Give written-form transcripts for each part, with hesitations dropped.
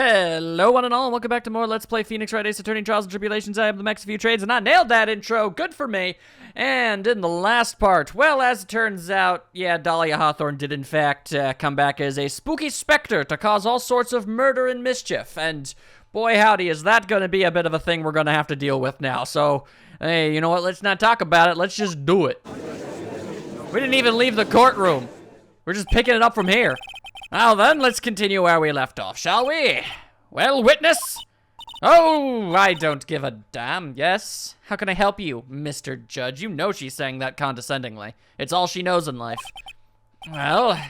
Hello, one and all, and welcome back to more Let's Play Phoenix Wright Ace Attorney Trials and Tribulations. I am the Max of Few Trades, and I nailed that intro. Good for me. And in the last part, well, as it turns out, yeah, Dahlia Hawthorne did in fact come back as a spooky specter to cause all sorts of murder and mischief. And boy, howdy, is that going to be a bit of a thing we're going to have to deal with now. So, hey, you know what? Let's not talk about it. Let's just do it. We didn't even leave the courtroom. We're just picking it up from here. Now then, let's continue where we left off, shall we? Well, witness? Oh, I don't give a damn, yes? How can I help you, Mr. Judge? You know she's saying that condescendingly. It's all she knows in life. Well,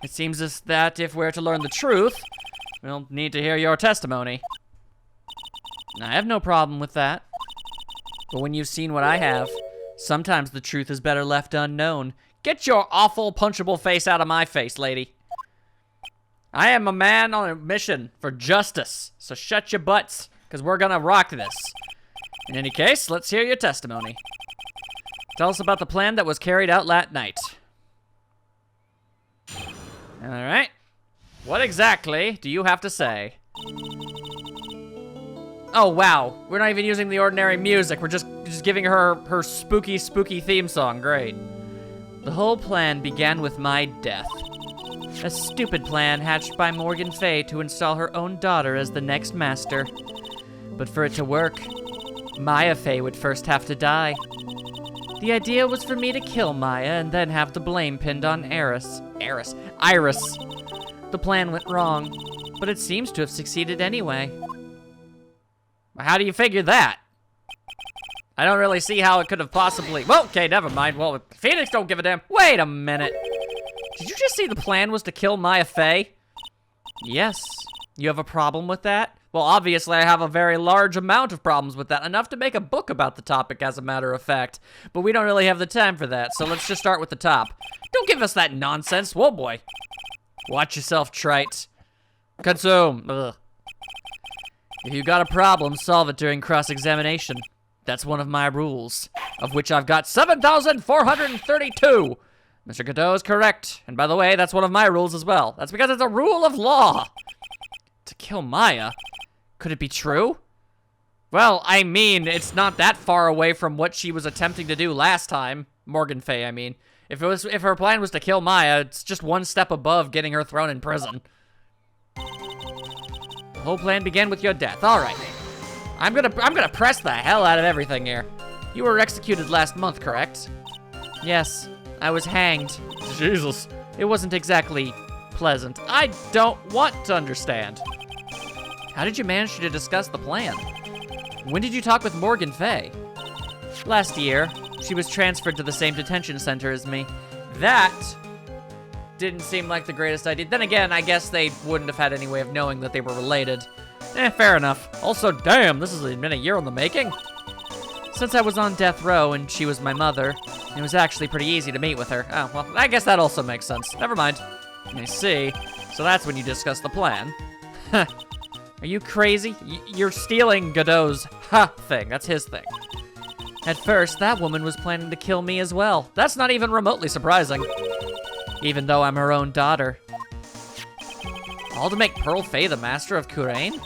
it seems as that if we're to learn the truth, we'll need to hear your testimony. I have no problem with that. But when you've seen what I have, sometimes the truth is better left unknown. Get your awful, punchable face out of my face, lady. I am a man on a mission for justice, so shut your butts, because we're gonna rock this. In any case, let's hear your testimony. Tell us about the plan that was carried out that night. Alright. What exactly do you have to say? Oh, wow. We're not even using the ordinary music. We're just giving her her spooky theme song. Great. The whole plan began with my death. A stupid plan hatched by Morgan Fay to install her own daughter as the next master. But for it to work, Maya Fay would first have to die. The idea was for me to kill Maya and then have the blame pinned on Iris. The plan went wrong, but it seems to have succeeded anyway. How do you figure that? I don't really see how it could have possibly... Well, okay, never mind. Well, Phoenix don't give a damn. Wait a minute. Did you just say the plan was to kill Maya Fay? Yes. You have a problem with that? Well, obviously I have a very large amount of problems with that. Enough to make a book about the topic, as a matter of fact. But we don't really have the time for that, so let's just start with the top. Don't give us that nonsense. Whoa, boy. Watch yourself, trite. Consume. Ugh. If you got a problem, solve it during cross-examination. That's one of my rules, of which I've got 7,432. Mr. Godot is correct. And by the way, that's one of my rules as well. That's because it's a rule of law. To kill Maya? Could it be true? Well, I mean, it's not that far away from what she was attempting to do last time. Morgan Fay, I mean. If her plan was to kill Maya, it's just one step above getting her thrown in prison. The whole plan began with your death. All right. I'm gonna press the hell out of everything here. You were executed last month, correct? Yes. I was hanged. Jesus. It wasn't exactly pleasant. I don't want to understand. How did you manage to discuss the plan? When did you talk with Morgan Fay? Last year. She was transferred to the same detention center as me. That didn't seem like the greatest idea. Then again, I guess they wouldn't have had any way of knowing that they were related. Fair enough. Also, damn, this has been a year in the making. Since I was on death row and she was my mother, it was actually pretty easy to meet with her. Oh, well, I guess that also makes sense. Never mind. I see. So that's when you discuss the plan. Are you crazy? You're stealing Godot's thing. That's his thing. At first, that woman was planning to kill me as well. That's not even remotely surprising. Even though I'm her own daughter. All to make Pearl Fay the master of Kurain?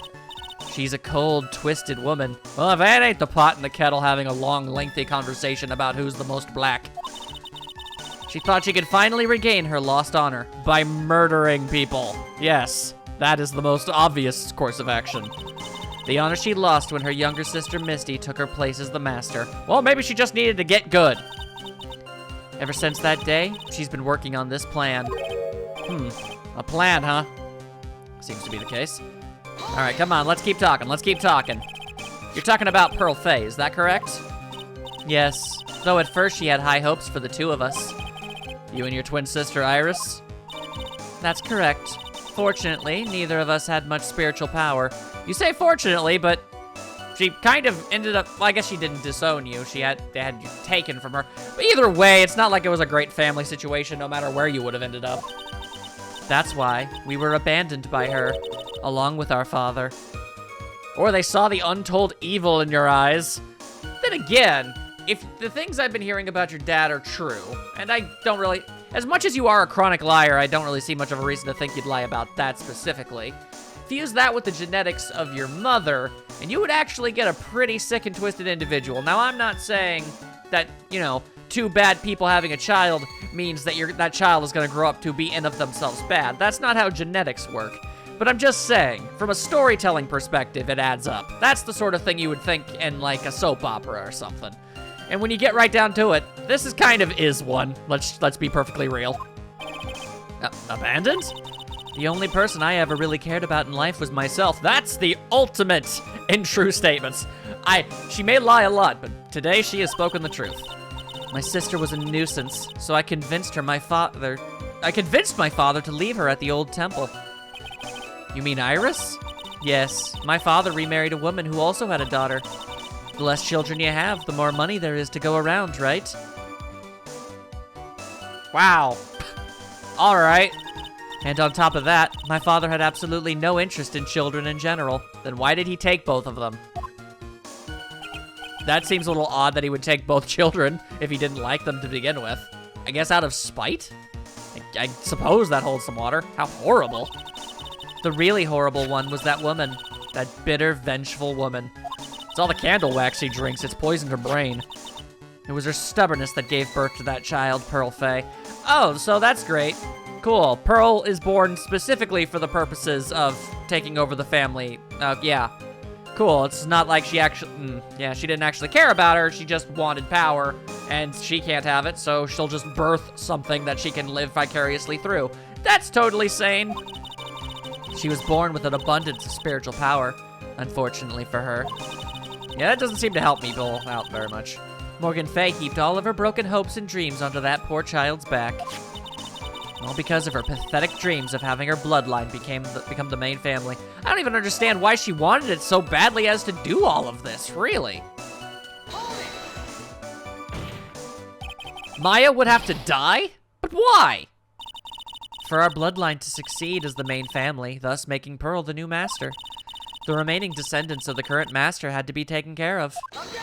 She's a cold, twisted woman. Well, if that ain't the pot and the kettle having a long, lengthy conversation about who's the most black. She thought she could finally regain her lost honor by murdering people. Yes, that is the most obvious course of action. The honor she lost when her younger sister Misty took her place as the master. Well, maybe she just needed to get good. Ever since that day, she's been working on this plan. A plan, huh? Seems to be the case. All right, come on, let's keep talking. You're talking about Pearl Fay, is that correct? Yes, though at first she had high hopes for the two of us. You and your twin sister, Iris? That's correct. Fortunately, neither of us had much spiritual power. You say fortunately, but she kind of ended up, well, I guess she didn't disown you. They had you taken from her. But either way, it's not like it was a great family situation, no matter where you would have ended up. That's why we were abandoned by her, along with our father. Or they saw the untold evil in your eyes. Then again, if the things I've been hearing about your dad are true, and I don't really, as much as you are a chronic liar, I don't really see much of a reason to think you'd lie about that specifically. fuse that with the genetics of your mother, and you would actually get a pretty sick and twisted individual. Now, I'm not saying that, you know, two bad people having a child means that that child is gonna grow up to be in of themselves bad. That's not how genetics work. But I'm just saying, from a storytelling perspective, it adds up. That's the sort of thing you would think in like a soap opera or something. And when you get right down to it, this is kind of one. Let's be perfectly real. Abandoned? The only person I ever really cared about in life was myself. That's the ultimate in true statements. She may lie a lot, but today she has spoken the truth. My sister was a nuisance, so I convinced my father to leave her at the old temple. You mean Iris? Yes, my father remarried a woman who also had a daughter. The less children you have, the more money there is to go around, right? Wow. All right. And on top of that, my father had absolutely no interest in children in general. Then why did he take both of them? That seems a little odd that he would take both children if he didn't like them to begin with. I guess out of spite? I suppose that holds some water. How horrible. The really horrible one was that woman. That bitter, vengeful woman. It's all the candle wax she drinks. It's poisoned her brain. It was her stubbornness that gave birth to that child, Pearl Faye. Oh, so that's great. Cool. Pearl is born specifically for the purposes of taking over the family. Yeah. Cool. It's not like she actually... she didn't actually care about her. She just wanted power, and she can't have it, so she'll just birth something that she can live vicariously through. That's totally sane. She was born with an abundance of spiritual power, unfortunately for her. Yeah, that doesn't seem to help me pull out very much. Morgan Fay heaped all of her broken hopes and dreams onto that poor child's back. All because of her pathetic dreams of having her bloodline become the main family. I don't even understand why she wanted it so badly as to do all of this, really. Maya would have to die? But why? For our bloodline to succeed as the main family, thus making Pearl the new master. The remaining descendants of the current master had to be taken care of. Objection!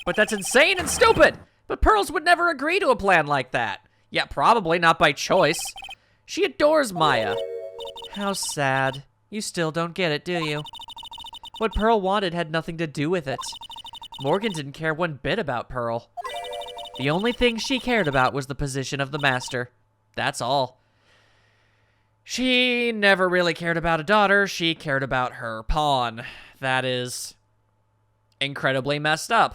But that's insane and stupid! But Pearls would never agree to a plan like that. Yeah, probably not by choice. She adores Maya. How sad. You still don't get it, do you? What Pearl wanted had nothing to do with it. Morgan didn't care one bit about Pearl. The only thing she cared about was the position of the master. That's all. She never really cared about a daughter. She cared about her pawn. That is incredibly messed up.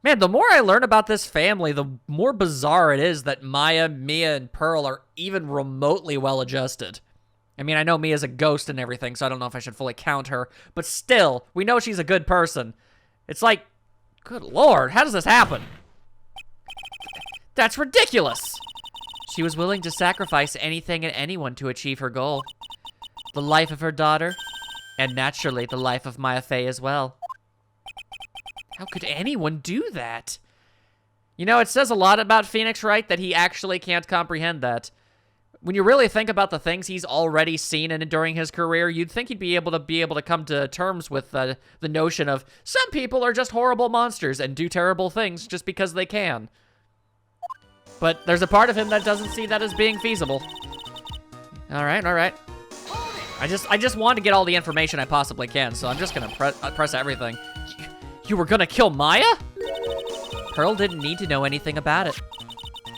Man, the more I learn about this family, the more bizarre it is that Maya, Mia, and Pearl are even remotely well-adjusted. I mean, I know Mia's a ghost and everything, so I don't know if I should fully count her, but still, we know she's a good person. It's like, good lord, how does this happen? That's ridiculous! She was willing to sacrifice anything and anyone to achieve her goal. The life of her daughter, and naturally the life of Maya Fey as well. How could anyone do that? You know, it says a lot about Phoenix Wright that he actually can't comprehend that. When you really think about the things he's already seen and during his career, you'd think he'd be able to come to terms with the notion of some people are just horrible monsters and do terrible things just because they can. But there's a part of him that doesn't see that as being feasible. All right. I just want to get all the information I possibly can, so I'm just gonna press everything. You were gonna kill Maya? Pearl didn't need to know anything about it.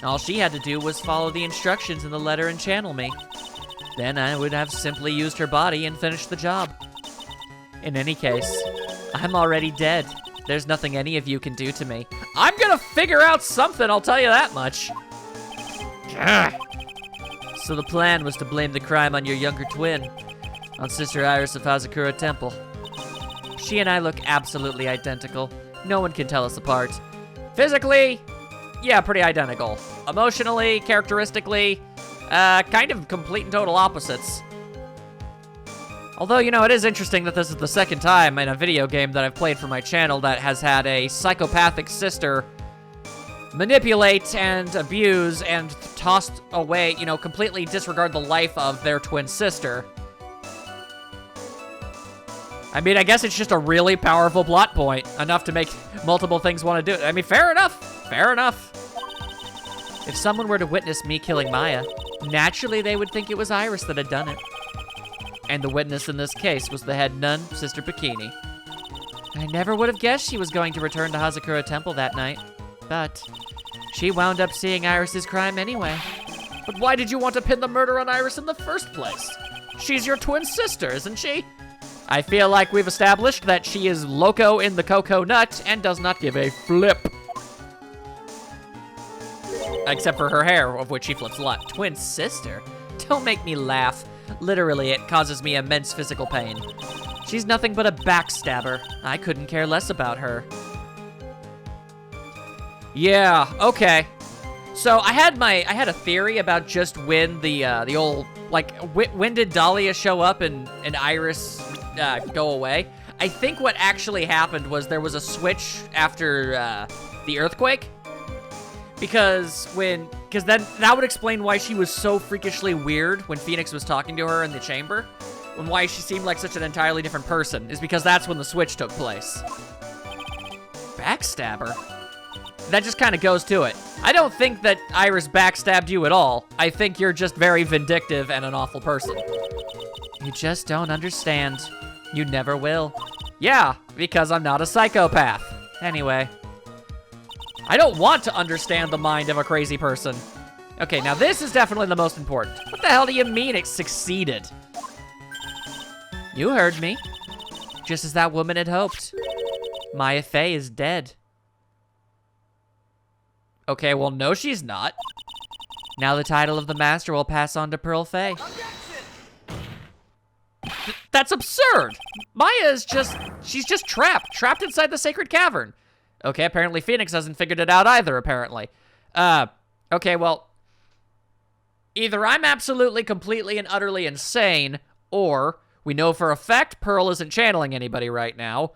All she had to do was follow the instructions in the letter and channel me. Then I would have simply used her body and finished the job. In any case, I'm already dead. There's nothing any of you can do to me. I'm gonna figure out something, I'll tell you that much. So the plan was to blame the crime on your younger twin, on Sister Iris of Hazakura Temple. She and I look absolutely identical. No one can tell us apart. Physically, yeah, pretty identical. Emotionally, characteristically, kind of complete and total opposites. Although, you know, it is interesting that this is the second time in a video game that I've played for my channel that has had a psychopathic sister manipulate and abuse and tossed away, you know, completely disregard the life of their twin sister. I mean, I guess it's just a really powerful plot point, enough to make multiple things want to do it. I mean, fair enough. If someone were to witness me killing Maya, Naturally, they would think it was Iris that had done it. And the witness in this case was the head nun, Sister Bikini. I never would have guessed she was going to return to Hazakura Temple that night, but she wound up seeing Iris's crime anyway. But why did you want to pin the murder on Iris in the first place? She's your twin sister, isn't she? I feel like we've established that she is loco in the cocoa nut and does not give a flip. Except for her hair, of which she flips a lot. Twin sister? Don't make me laugh. Literally, it causes me immense physical pain. She's nothing but a backstabber. I couldn't care less about her. Yeah, okay. So I had a theory about just when the old, like, when did Dahlia show up and Iris go away? I think what actually happened was there was a switch after the earthquake. Because then that would explain why she was so freakishly weird when Phoenix was talking to her in the chamber. And why she seemed like such an entirely different person, is because that's when the switch took place. Backstabber? That just kind of goes to it. I don't think that Iris backstabbed you at all. I think you're just very vindictive and an awful person. You just don't understand. You never will. Yeah, because I'm not a psychopath. Anyway. I don't want to understand the mind of a crazy person. Okay, now this is definitely the most important. What the hell do you mean it succeeded? You heard me. Just as that woman had hoped. Maya Fey is dead. Okay, well, no, she's not. Now the title of the master will pass on to Pearl Fey. That's absurd! Maya is she's just trapped inside the sacred cavern. Okay, apparently Phoenix hasn't figured it out either, apparently. Okay, well, either I'm absolutely, completely, and utterly insane, or we know for a fact Pearl isn't channeling anybody right now.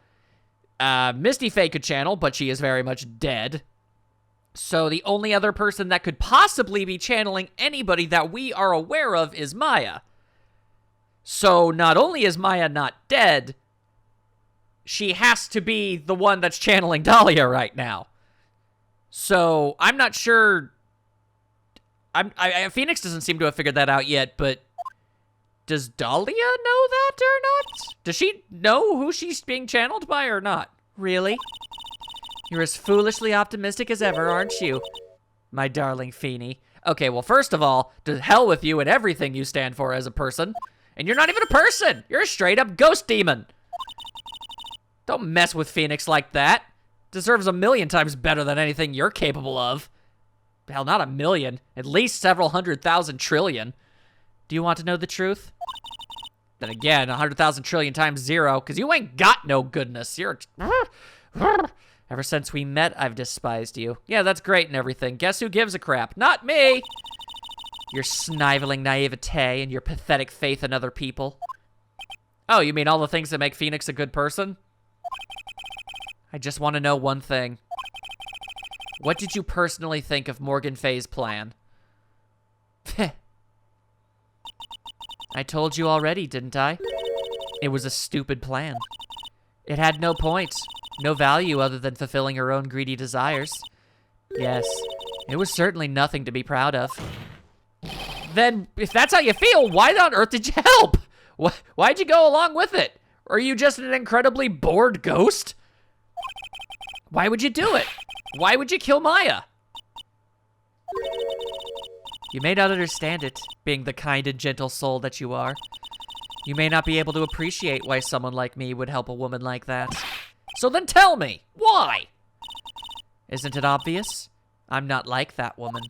Misty Fey could channel, but she is very much dead. So the only other person that could possibly be channeling anybody that we are aware of is Maya. So not only is Maya not dead, she has to be the one that's channeling Dahlia right now. So I'm not sure. Phoenix doesn't seem to have figured that out yet, but does Dahlia know that or not? Does she know who she's being channeled by or not? Really? You're as foolishly optimistic as ever, aren't you? My darling Feeny. Okay, well, first of all, to hell with you and everything you stand for as a person. And you're not even a person! You're a straight-up ghost demon! Don't mess with Phoenix like that. Deserves 1,000,000 times better than anything you're capable of. Hell, not 1,000,000. At least several 100,000 trillion. Do you want to know the truth? Then again, 100,000 trillion times 0, because you ain't got no goodness. You're... Ever since we met, I've despised you. Yeah, that's great and everything. Guess who gives a crap? Not me! Your sniveling naivete and your pathetic faith in other people. Oh, you mean all the things that make Phoenix a good person? I just want to know one thing. What did you personally think of Morgan Fay's plan? I told you already, didn't I? It was a stupid plan. It had no point. No value other than fulfilling her own greedy desires. Yes, it was certainly nothing to be proud of. Then, if that's how you feel, why on earth did you help? Why'd you go along with it? Or are you just an incredibly bored ghost? Why would you do it? Why would you kill Maya? You may not understand it, being the kind and gentle soul that you are. You may not be able to appreciate why someone like me would help a woman like that. So then tell me, why? Isn't it obvious? I'm not like that woman.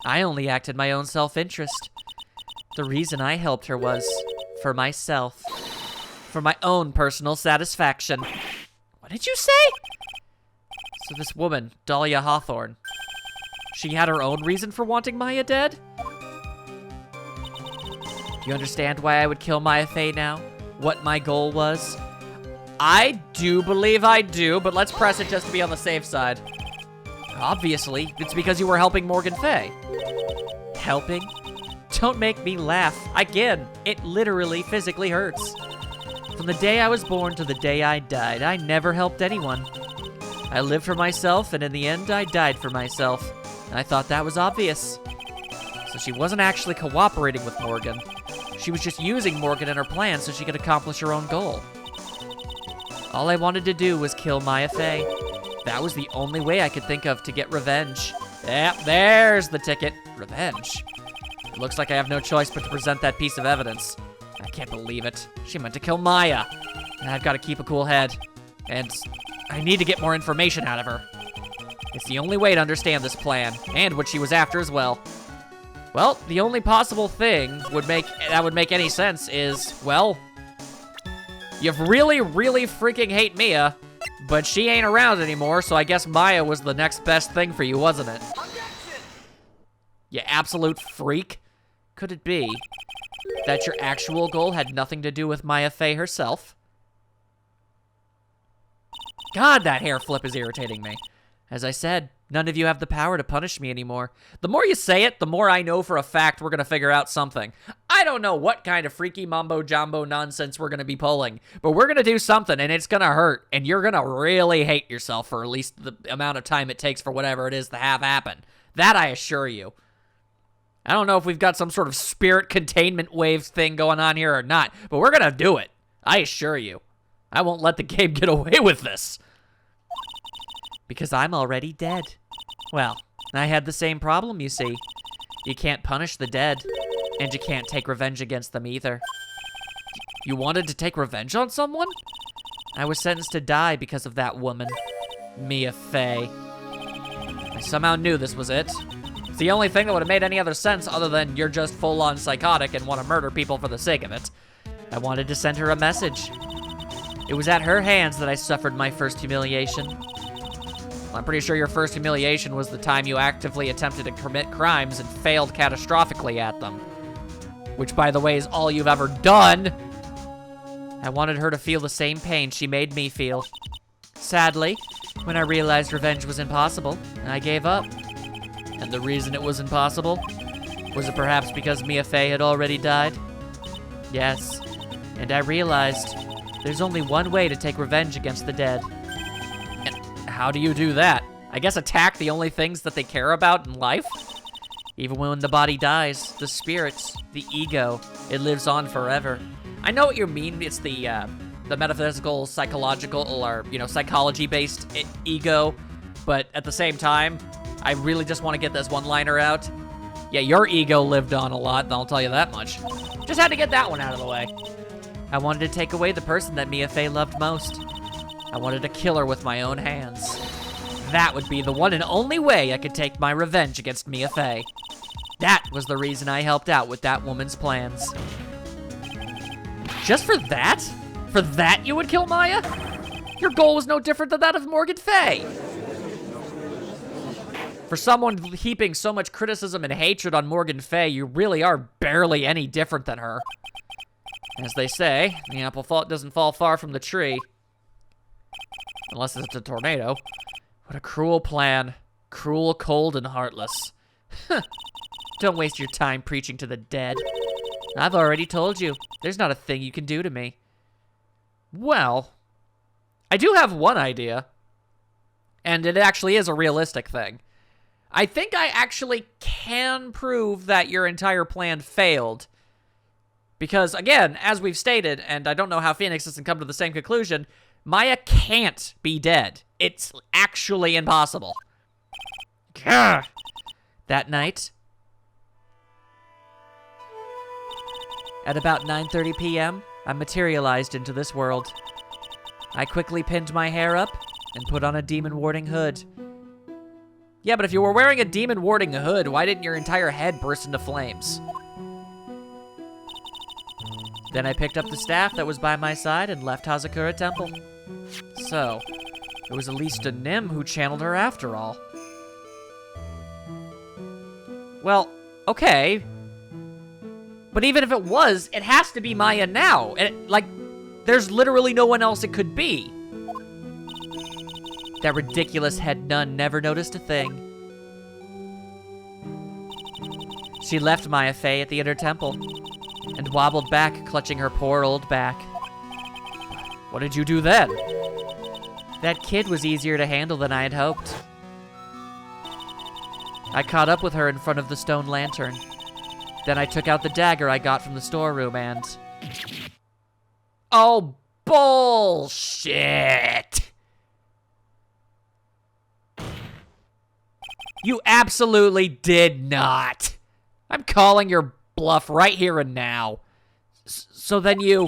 I only acted my own self-interest. The reason I helped her was for myself. For my own personal satisfaction. What did you say? So this woman, Dahlia Hawthorne, she had her own reason for wanting Maya dead? Do you understand why I would kill Maya Fey now? What my goal was? I do believe I do, but let's press it just to be on the safe side. Obviously, it's because you were helping Morgan Fay. Helping? Don't make me laugh. Again, it literally physically hurts. From the day I was born to the day I died, I never helped anyone. I lived for myself, and in the end, I died for myself. I thought that was obvious. So she wasn't actually cooperating with Morgan. She was just using Morgan in her plan so she could accomplish her own goal. All I wanted to do was kill Maya Fey. That was the only way I could think of to get revenge. Yep, there's the ticket. Revenge. It looks like I have no choice but to present that piece of evidence. I can't believe it. She meant to kill Maya. And I've got to keep a cool head. And I need to get more information out of her. It's the only way to understand this plan, and what she was after as well. Well, the only possible thing that would make any sense is, well, you really, really freaking hate Mia, but she ain't around anymore, so I guess Maya was the next best thing for you, wasn't it? You absolute freak. Could it be that your actual goal had nothing to do with Maya Fey herself? God, that hair flip is irritating me. As I said, none of you have the power to punish me anymore. The more you say it, the more I know for a fact we're gonna figure out something. I don't know what kind of freaky mumbo-jumbo nonsense we're gonna be pulling, but we're gonna do something, and it's gonna hurt, and you're gonna really hate yourself for at least the amount of time it takes for whatever it is to have happen. That I assure you. I don't know if we've got some sort of spirit containment waves thing going on here or not, but we're gonna do it. I assure you. I won't let the game get away with this. Because I'm already dead. Well, I had the same problem, you see. You can't punish the dead, and you can't take revenge against them either. You wanted to take revenge on someone? I was sentenced to die because of that woman, Mia Fey. I somehow knew this was it. It's the only thing that would have made any other sense other than you're just full-on psychotic and want to murder people for the sake of it. I wanted to send her a message. It was at her hands that I suffered my first humiliation. I'm pretty sure your first humiliation was the time you actively attempted to commit crimes and failed catastrophically at them. Which, by the way, is all you've ever done. I wanted her to feel the same pain she made me feel. Sadly, when I realized revenge was impossible, I gave up. And the reason it was impossible? Was it perhaps because Mia Fey had already died? Yes, and I realized there's only one way to take revenge against the dead. How do you do that? I guess attack the only things that they care about in life? Even when the body dies, the spirits, the ego, it lives on forever. I know what you mean. It's the metaphysical, psychological, or, psychology-based ego. But at the same time, I really just want to get this one-liner out. Yeah, your ego lived on a lot, I'll tell you that much. Just had to get that one out of the way. I wanted to take away the person that Mia Fey loved most. I wanted to kill her with my own hands. That would be the one and only way I could take my revenge against Mia Fey. That was the reason I helped out with that woman's plans. Just for that? For that you would kill Maya? Your goal was no different than that of Morgan Fey. For someone heaping so much criticism and hatred on Morgan Fey, you really are barely any different than her. As they say, the apple doesn't fall far from the tree. Unless it's a tornado. What a cruel plan. Cruel, cold, and heartless. Don't waste your time preaching to the dead. I've already told you, there's not a thing you can do to me. Well, I do have one idea. And it actually is a realistic thing. I think I actually can prove that your entire plan failed. Because, again, as we've stated, and I don't know how Phoenix has come to the same conclusion, Maya can't be dead. It's actually impossible. Gah! That night, at about 9:30 p.m., I materialized into this world. I quickly pinned my hair up and put on a demon warding hood. Yeah, but if you were wearing a demon warding hood, why didn't your entire head burst into flames? Then I picked up the staff that was by my side and left Hazakura Temple. So, it was at least a Nim who channeled her after all. Well, okay. But even if it was, it has to be Maya now. There's literally no one else it could be. That ridiculous head nun never noticed a thing. She left Maya Fey at the inner temple and wobbled back, clutching her poor old back. What did you do then? That kid was easier to handle than I had hoped. I caught up with her in front of the stone lantern. Then I took out the dagger I got from the storeroom and... Oh, bullshit! You absolutely did not. I'm calling your bluff right here and now. So then you're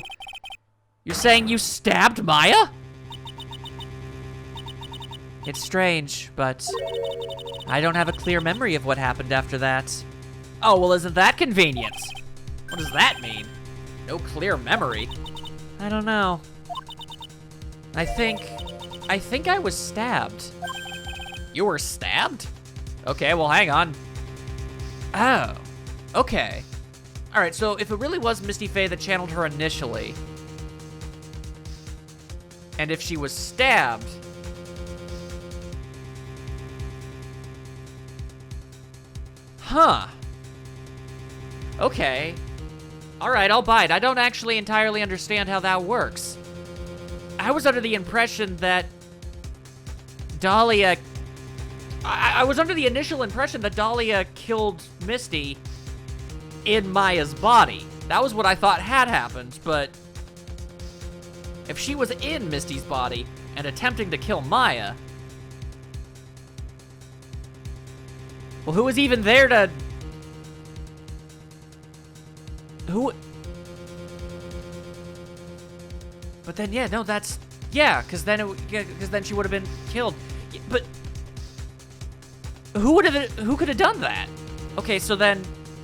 saying you stabbed Maya? It's strange, but I don't have a clear memory of what happened after that. Oh, well, isn't that convenient? What does that mean? No clear memory? I don't know. I think I was stabbed. You were stabbed? Okay, well, hang on. Oh, okay. All right, so if it really was Misty Faye that channeled her initially, and if she was stabbed, huh. Okay. All right, I'll buy it. I don't actually entirely understand how that works. I was under the impression that Dahlia... I was under the initial impression that Dahlia killed Misty in Maya's body. That was what I thought had happened, but if she was in Misty's body and attempting to kill Maya, well, who was even there to... Who... But then, yeah, no, that's... Yeah, because then she would have been killed. But who could have done that? Okay, so then...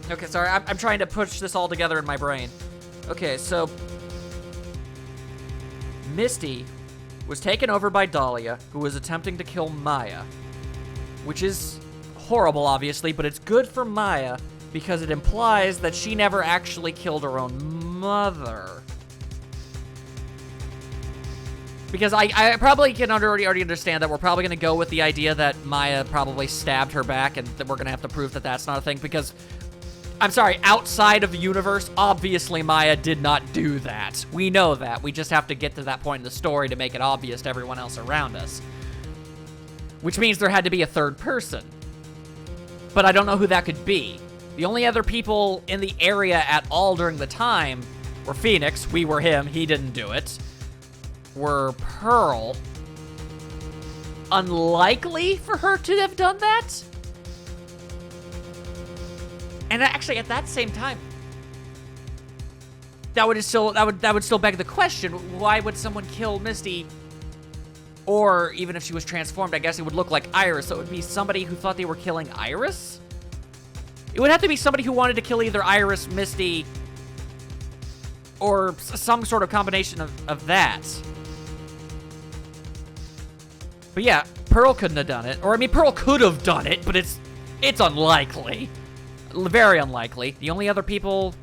Okay, sorry, I'm trying to push this all together in my brain. Okay, so Misty was taken over by Dahlia, who was attempting to kill Maya, which is horrible, obviously, but it's good for Maya because it implies that she never actually killed her own mother. Because I probably can already understand that we're probably going to go with the idea that Maya probably stabbed her back, and that we're going to have to prove that that's not a thing, because, I'm sorry, outside of the universe, obviously Maya did not do that. We know that. We just have to get to that point in the story to make it obvious to everyone else around us. Which means there had to be a third person. But I don't know who that could be. The only other people in the area at all during the time were Phoenix. We were him. He didn't do it. Were Pearl. Unlikely for her to have done that. And actually, at that same time, that would still beg the question: why would someone kill Misty? Or even if she was transformed, I guess it would look like Iris. So it would be somebody who thought they were killing Iris. It would have to be somebody who wanted to kill either Iris, Misty, or some sort of combination of that. But yeah, Pearl couldn't have done it. Or, I mean, Pearl could have done it, but it's unlikely. Very unlikely. The only other people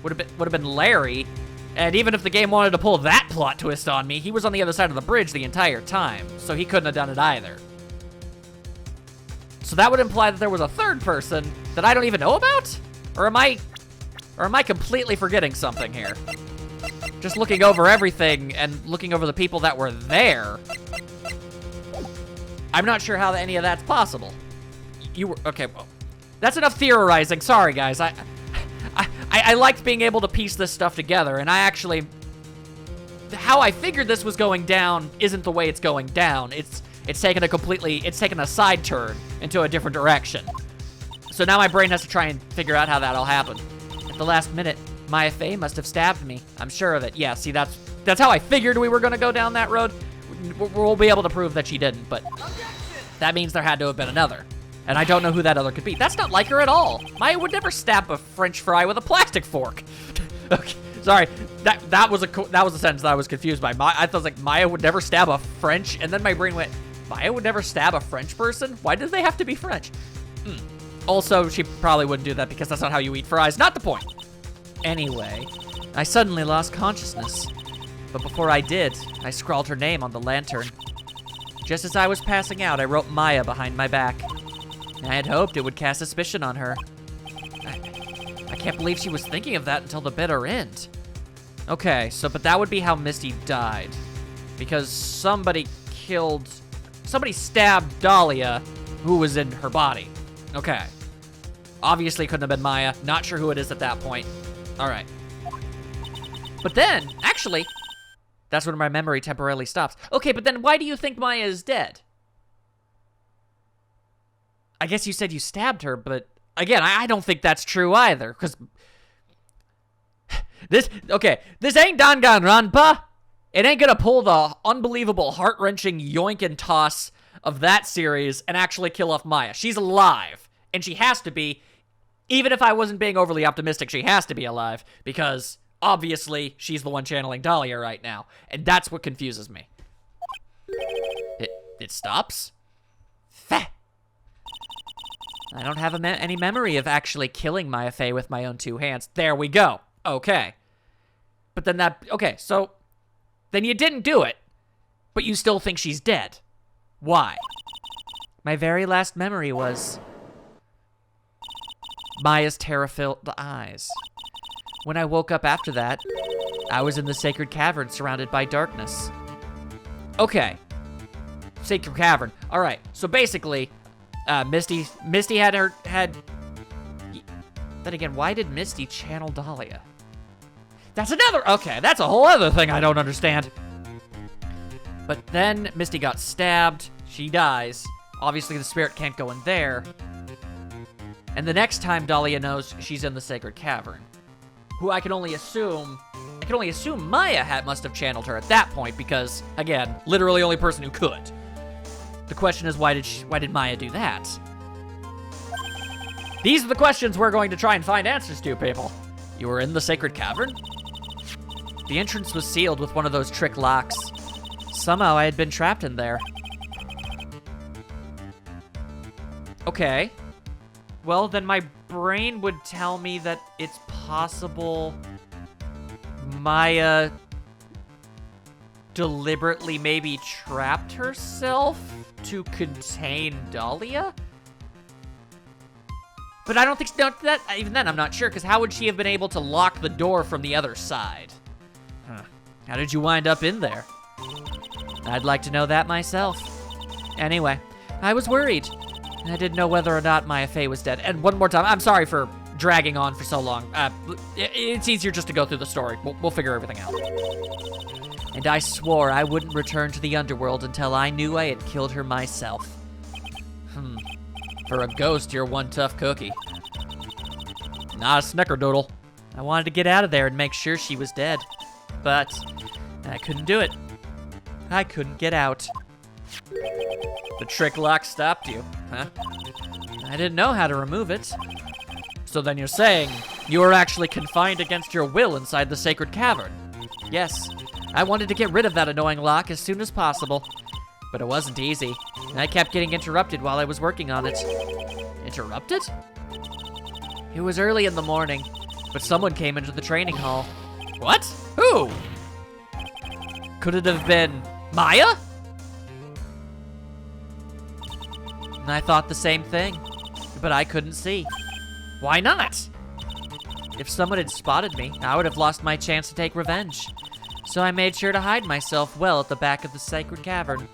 would have been Larry. And even if the game wanted to pull that plot twist on me, he was on the other side of the bridge the entire time. So he couldn't have done it either. So that would imply that there was a third person that I don't even know about? Or am I completely forgetting something here? Just looking over everything and looking over the people that were there, I'm not sure how any of that's possible. You were, okay, well, that's enough theorizing. Sorry, guys. I liked being able to piece this stuff together, and I actually, how I figured this was going down isn't the way it's going down. It's taken a side turn into a different direction. So now my brain has to try and figure out how that'll happen. At the last minute, Maya Faye must have stabbed me. I'm sure of it. Yeah, see, that's how I figured we were gonna go down that road. We'll be able to prove that she didn't, but that means there had to have been another. And I don't know who that other could be. That's not like her at all. Maya would never stab a French fry with a plastic fork. Okay, sorry. That was a sentence that I was confused by. I thought like Maya would never stab a French, and then my brain went, Maya would never stab a French person? Why did they have to be French? Also, she probably wouldn't do that because that's not how you eat fries. Not the point. Anyway, I suddenly lost consciousness. But before I did, I scrawled her name on the lantern. Just as I was passing out, I wrote Maya behind my back. I had hoped it would cast suspicion on her. I can't believe she was thinking of that until the bitter end. Okay, but that would be how Misty died. Because somebody stabbed Dahlia, who was in her body. Okay. Obviously couldn't have been Maya. Not sure who it is at that point. All right. But then, actually, that's when my memory temporarily stops. Okay, but then why do you think Maya is dead? I guess you said you stabbed her, but again, I don't think that's true either, because this ain't Danganronpa. It ain't gonna pull the unbelievable, heart-wrenching yoink and toss of that series and actually kill off Maya. She's alive, and she has to be. Even if I wasn't being overly optimistic, she has to be alive, because obviously she's the one channeling Dahlia right now, and that's what confuses me. It stops? Feh. I don't have any memory of actually killing Maya Fey with my own 2 hands. There we go. Okay. But then so then you didn't do it, but you still think she's dead. Why? My very last memory was Maya's terror-filled eyes. When I woke up after that, I was in the sacred cavern surrounded by darkness. Okay. Sacred cavern. All right. So basically, Misty had. Then again, why did Misty channel Dahlia? That's a whole other thing I don't understand. But then Misty got stabbed. She dies. Obviously, the spirit can't go in there. And the next time Dahlia knows, she's in the sacred cavern. Who I can only assume Maya must have channeled her at that point because, again, literally only person who could. The question is, why did Maya do that? These are the questions we're going to try and find answers to, people. You were in the sacred cavern? The entrance was sealed with one of those trick locks. Somehow I had been trapped in there. Okay. Well, then my brain would tell me that it's possible Maya deliberately maybe trapped herself to contain Dahlia? But I don't think that even then I'm not sure, because how would she have been able to lock the door from the other side? Huh. How did you wind up in there? I'd like to know that myself. Anyway, I was worried. I didn't know whether or not Maya Fey was dead. And one more time, I'm sorry for dragging on for so long. It's easier just to go through the story. We'll figure everything out. And I swore I wouldn't return to the underworld until I knew I had killed her myself. For a ghost, you're one tough cookie. Not a snickerdoodle. I wanted to get out of there and make sure she was dead. But I couldn't do it. I couldn't get out. The trick lock stopped you, huh? I didn't know how to remove it. So then you're saying you were actually confined against your will inside the sacred cavern? Yes, I wanted to get rid of that annoying lock as soon as possible. But it wasn't easy. I kept getting interrupted while I was working on it. Interrupted? It was early in the morning, but someone came into the training hall. What? Who? Could it have been Maya? And I thought the same thing, but I couldn't see. Why not? If someone had spotted me, I would have lost my chance to take revenge. So I made sure to hide myself well at the back of the sacred cavern.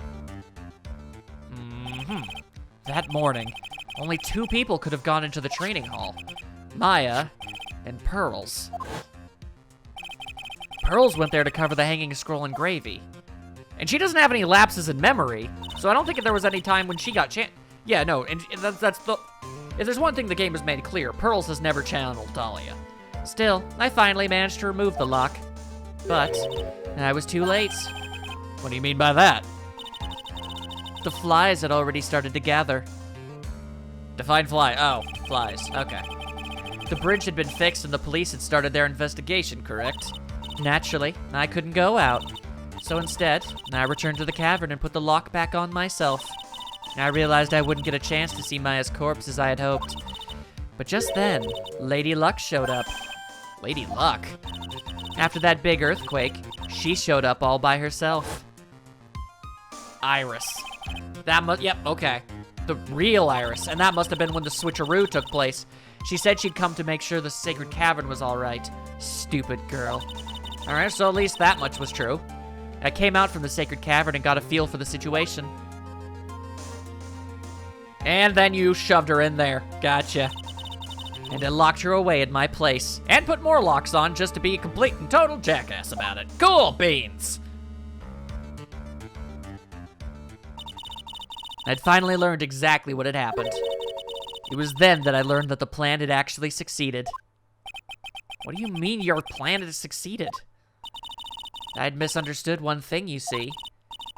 That morning, only 2 people could have gone into the training hall. Maya and Pearls. Pearls went there to cover the hanging scroll and gravy. And she doesn't have any lapses in memory, so I don't think there was any time when she got Yeah, no, and that's the... If there's one thing the game has made clear, Pearls has never channeled Dahlia. Still, I finally managed to remove the lock. But I was too late. What do you mean by that? The flies had already started to gather. Define fly. Oh, flies. Okay. The bridge had been fixed and the police had started their investigation, correct? Naturally, I couldn't go out. So instead, I returned to the cavern and put the lock back on myself. I realized I wouldn't get a chance to see Maya's corpse as I had hoped. But just then, Lady Luck showed up. Lady Luck? After that big earthquake, she showed up all by herself. Iris. Yep, okay. The real Iris, and that must have been when the switcheroo took place. She said she'd come to make sure the sacred cavern was all right. Stupid girl. All right, so at least that much was true. I came out from the sacred cavern and got a feel for the situation. And then you shoved her in there. Gotcha. and I locked her away in my place, and put more locks on just to be a complete and total jackass about it. Cool beans! I'd finally learned exactly what had happened. It was then that I learned that the plan had actually succeeded. What do you mean your plan had succeeded? I'd misunderstood one thing, you see.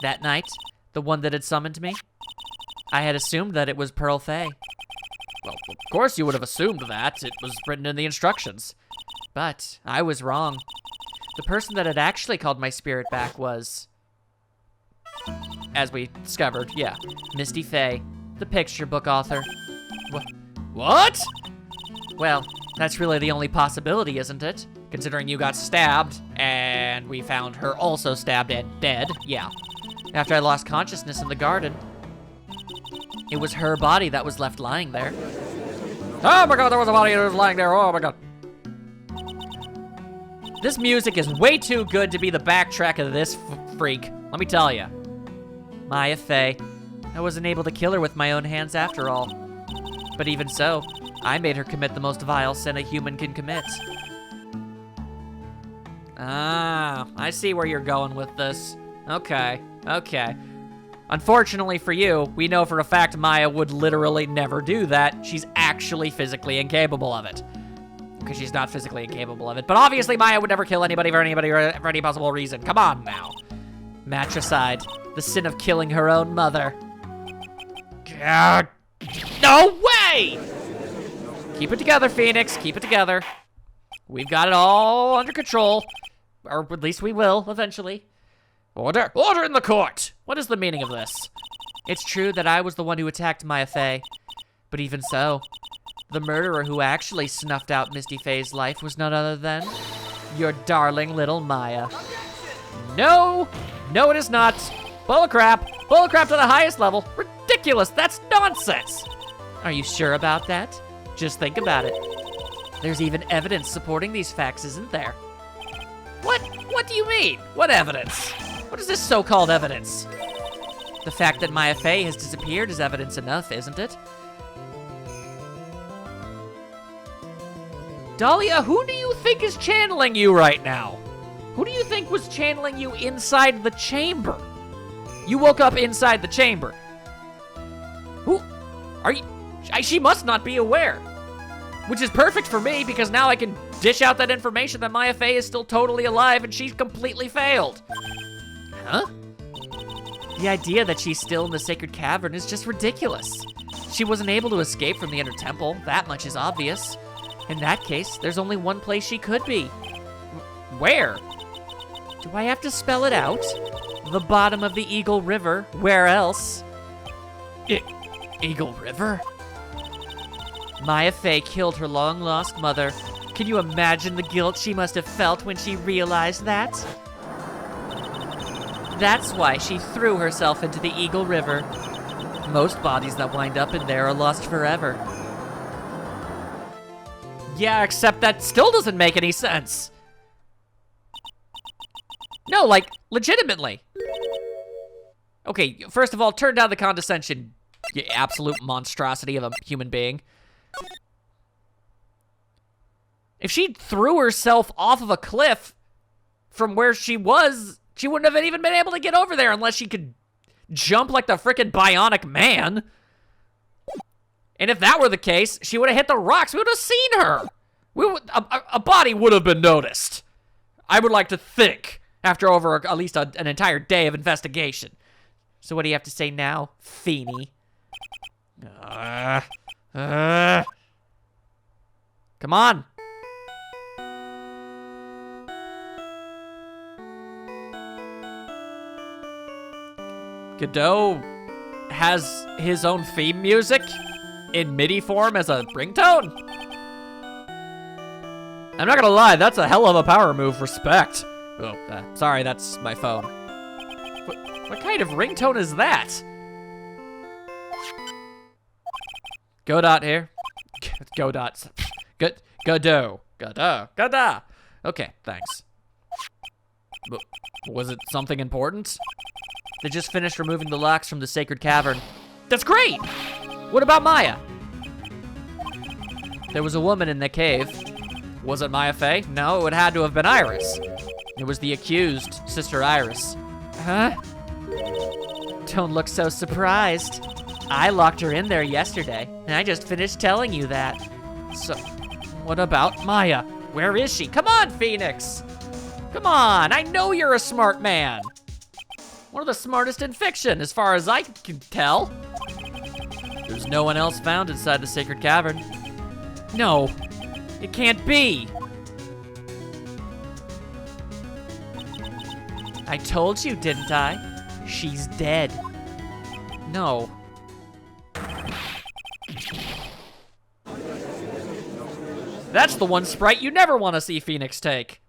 That night, the one that had summoned me, I had assumed that it was Pearl Fay. Well, of course you would have assumed that. It was written in the instructions. But I was wrong. The person that had actually called my spirit back was, as we discovered, yeah, Misty Fay, the picture book author. What? Well, that's really the only possibility, isn't it? Considering you got stabbed, and we found her also stabbed and dead, yeah. After I lost consciousness in the garden, it was her body that was left lying there. Oh my god, there was a body that was lying there, oh my god. This music is way too good to be the backtrack of this freak, let me tell you. Maya Fay. I wasn't able to kill her with my own hands after all. But even so, I made her commit the most vile sin a human can commit. Ah, I see where you're going with this. Okay. Unfortunately for you, we know for a fact Maya would literally never do that. She's actually physically incapable of it. Because she's not physically incapable of it. But obviously Maya would never kill anybody for any possible reason. Come on now. Match aside, the sin of killing her own mother. God. No way! Keep it together, Phoenix. Keep it together. We've got it all under control. Or at least we will, eventually. Order! Order in the court! What is the meaning of this? It's true that I was the one who attacked Maya Fay. But even so, the murderer who actually snuffed out Misty Fay's life was none other than your darling little Maya. No! No, it is not. Bullcrap. Bullcrap to the highest level. Ridiculous. That's nonsense. Are you sure about that? Just think about it. There's even evidence supporting these facts, isn't there? What? What do you mean? What evidence? What is this so-called evidence? The fact that Maya Fay has disappeared is evidence enough, isn't it? Dahlia, who do you think is channeling you right now? Who do you think was channeling you inside the chamber? You woke up inside the chamber. Who? Are you? She must not be aware. Which is perfect for me, because now I can dish out that information that Maya Fay is still totally alive and she's completely failed. Huh? The idea that she's still in the sacred cavern is just ridiculous. She wasn't able to escape from the inner temple, that much is obvious. In that case, there's only one place she could be. Where? Do I have to spell it out? The bottom of the Eagle River. Where else? Eagle River? Maya Fay killed her long-lost mother. Can you imagine the guilt she must have felt when she realized that? That's why she threw herself into the Eagle River. Most bodies that wind up in there are lost forever. Yeah, except that still doesn't make any sense. No, like, legitimately. Okay, first of all, turn down the condescension, you absolute monstrosity of a human being. If she threw herself off of a cliff from where she was, she wouldn't have even been able to get over there unless she could jump like the frickin' Bionic Man. And if that were the case, she would have hit the rocks. We would have seen her. A body would have been noticed. I would like to think, after over at least an entire day of investigation. So what do you have to say now, Feeny? Come on. Godot has his own theme music in MIDI form as a ringtone? I'm not gonna lie, that's a hell of a power move, respect. Oh, sorry, that's my phone. What kind of ringtone is that? Godot here. Godot. Godot. Godot. Okay, thanks. Was it something important? They just finished removing the locks from the sacred cavern. That's great! What about Maya? There was a woman in the cave. Was it Maya Fey? No, it had to have been Iris. It was the accused, Sister Iris. Huh? Don't look so surprised. I locked her in there yesterday, and I just finished telling you that. So, what about Maya? Where is she? Come on, Phoenix! Come on, I know you're a smart man. One of the smartest in fiction, as far as I can tell. There's no one else found inside the sacred cavern. No, it can't be. I told you, didn't I? She's dead. No. That's the one sprite you never want to see Phoenix take.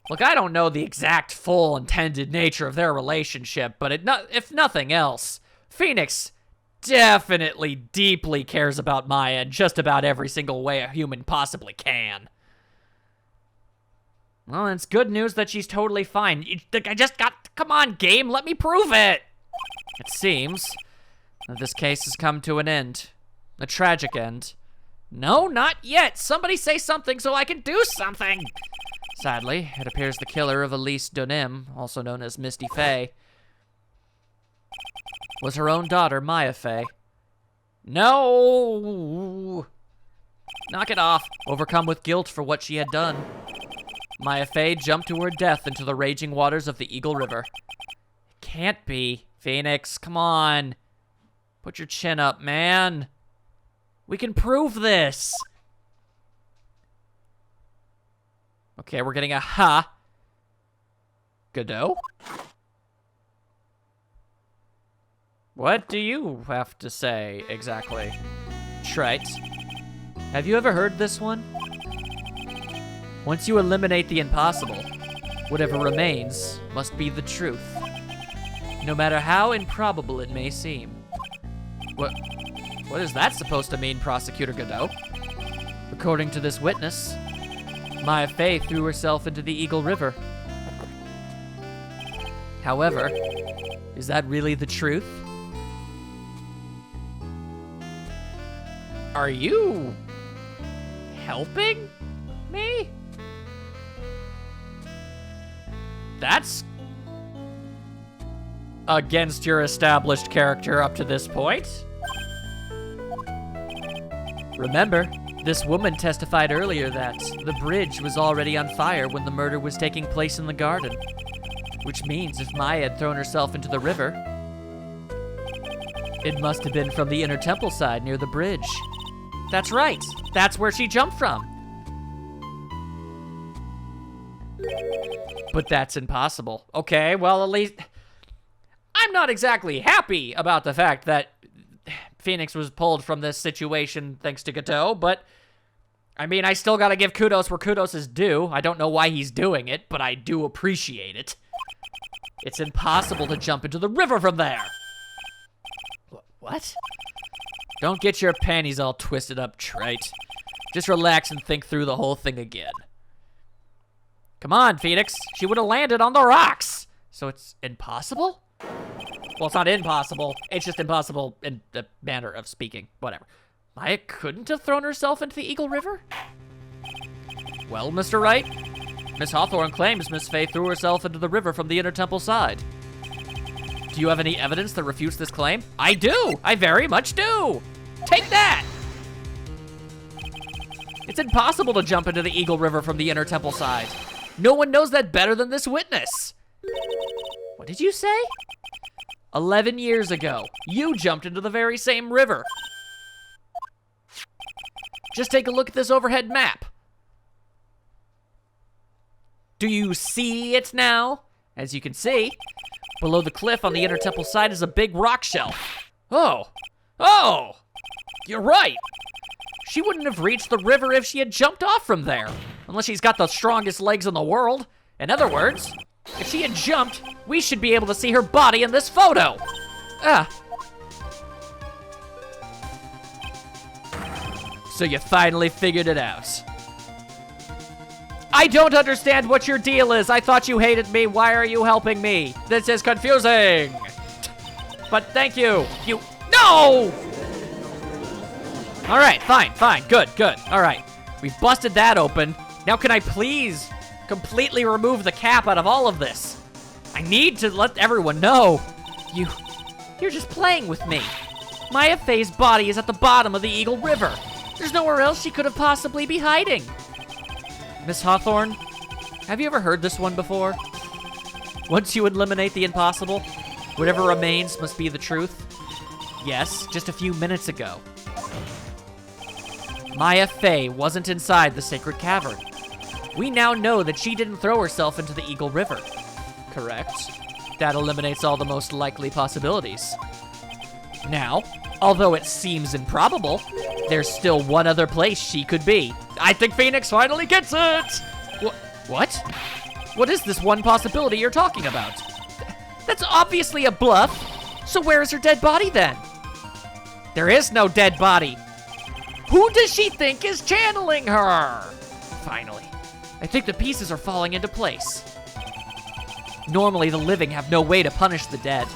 Look, I don't know the exact full intended nature of their relationship, but if nothing else, Phoenix definitely deeply cares about Maya in just about every single way a human possibly can. Well, it's good news that she's totally fine. Come on, game, let me prove it. It seems that this case has come to an end. A tragic end. No, not yet. Somebody say something so I can do something. Sadly, it appears the killer of Elise Donim, also known as Misty Fey, was her own daughter, Maya Fey. No! Knock it off. Overcome with guilt for what she had done, Maya Fey jumped to her death into the raging waters of the Eagle River. It can't be. Phoenix, come on. Put your chin up, man. We can prove this. Okay, we're getting a ha. Godot? What do you have to say, exactly? Trite. Have you ever heard this one? Once you eliminate the impossible, whatever remains must be the truth, no matter how improbable it may seem. What is that supposed to mean, Prosecutor Godot? According to this witness, Maya Fey threw herself into the Eagle River. However, is that really the truth? Are you helping me? That's against your established character up to this point. Remember, this woman testified earlier that the bridge was already on fire when the murder was taking place in the garden. Which means if Maya had thrown herself into the river, it must have been from the inner temple side near the bridge. That's right. That's where she jumped from. But that's impossible. Okay, well, at least I'm not exactly happy about the fact that Phoenix was pulled from this situation thanks to Godot, but I mean, I still gotta give kudos where kudos is due. I don't know why he's doing it, but I do appreciate it. It's impossible to jump into the river from there. What? Don't get your panties all twisted up, trite. Just relax and think through the whole thing again. Come on, Phoenix. She would have landed on the rocks. So it's impossible? Well, it's not impossible. It's just impossible in the manner of speaking. Whatever. Maya couldn't have thrown herself into the Eagle River? Well, Mr. Wright, Miss Hawthorne claims Miss Fey threw herself into the river from the inner temple side. Do you have any evidence that refutes this claim? I do! I very much do! Take that! It's impossible to jump into the Eagle River from the inner temple side. No one knows that better than this witness. What did you say? 11 years ago, you jumped into the very same river. Just take a look at this overhead map. Do you see it now? As you can see, below the cliff on the inner temple side is a big rock shelf. Oh, you're right. She wouldn't have reached the river if she had jumped off from there, unless she's got the strongest legs in the world. In other words, if she had jumped, we should be able to see her body in this photo. So you finally figured it out. I don't understand what your deal is. I thought you hated me. Why are you helping me? This is confusing. But thank you. No! All right, fine, good. All right, we've busted that open. Now can I please completely remove the cap out of all of this? I need to let everyone know. You're just playing with me. Maya Fey's body is at the bottom of the Eagle River. There's nowhere else she could have possibly be hiding. Miss Hawthorne, have you ever heard this one before? Once you eliminate the impossible, whatever remains must be the truth. Yes, just a few minutes ago. Maya Fey wasn't inside the sacred cavern. We now know that she didn't throw herself into the Eagle River. Correct. That eliminates all the most likely possibilities. Now, although it seems improbable, there's still one other place she could be. I think Phoenix finally gets it! What? What is this one possibility you're talking about? That's obviously a bluff. So where is her dead body then? There is no dead body. Who does she think is channeling her? Finally, I think the pieces are falling into place. Normally, the living have no way to punish the dead.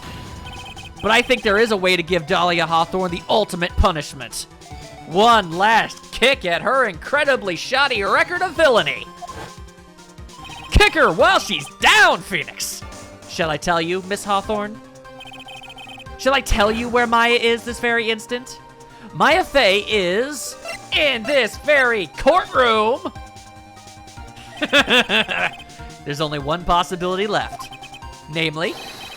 But I think there is a way to give Dahlia Hawthorne the ultimate punishment. One last kick at her incredibly shoddy record of villainy. Kick her while she's down, Phoenix! Shall I tell you, Miss Hawthorne? Shall I tell you where Maya is this very instant? Maya Fey is in this very courtroom. There's only one possibility left. Namely,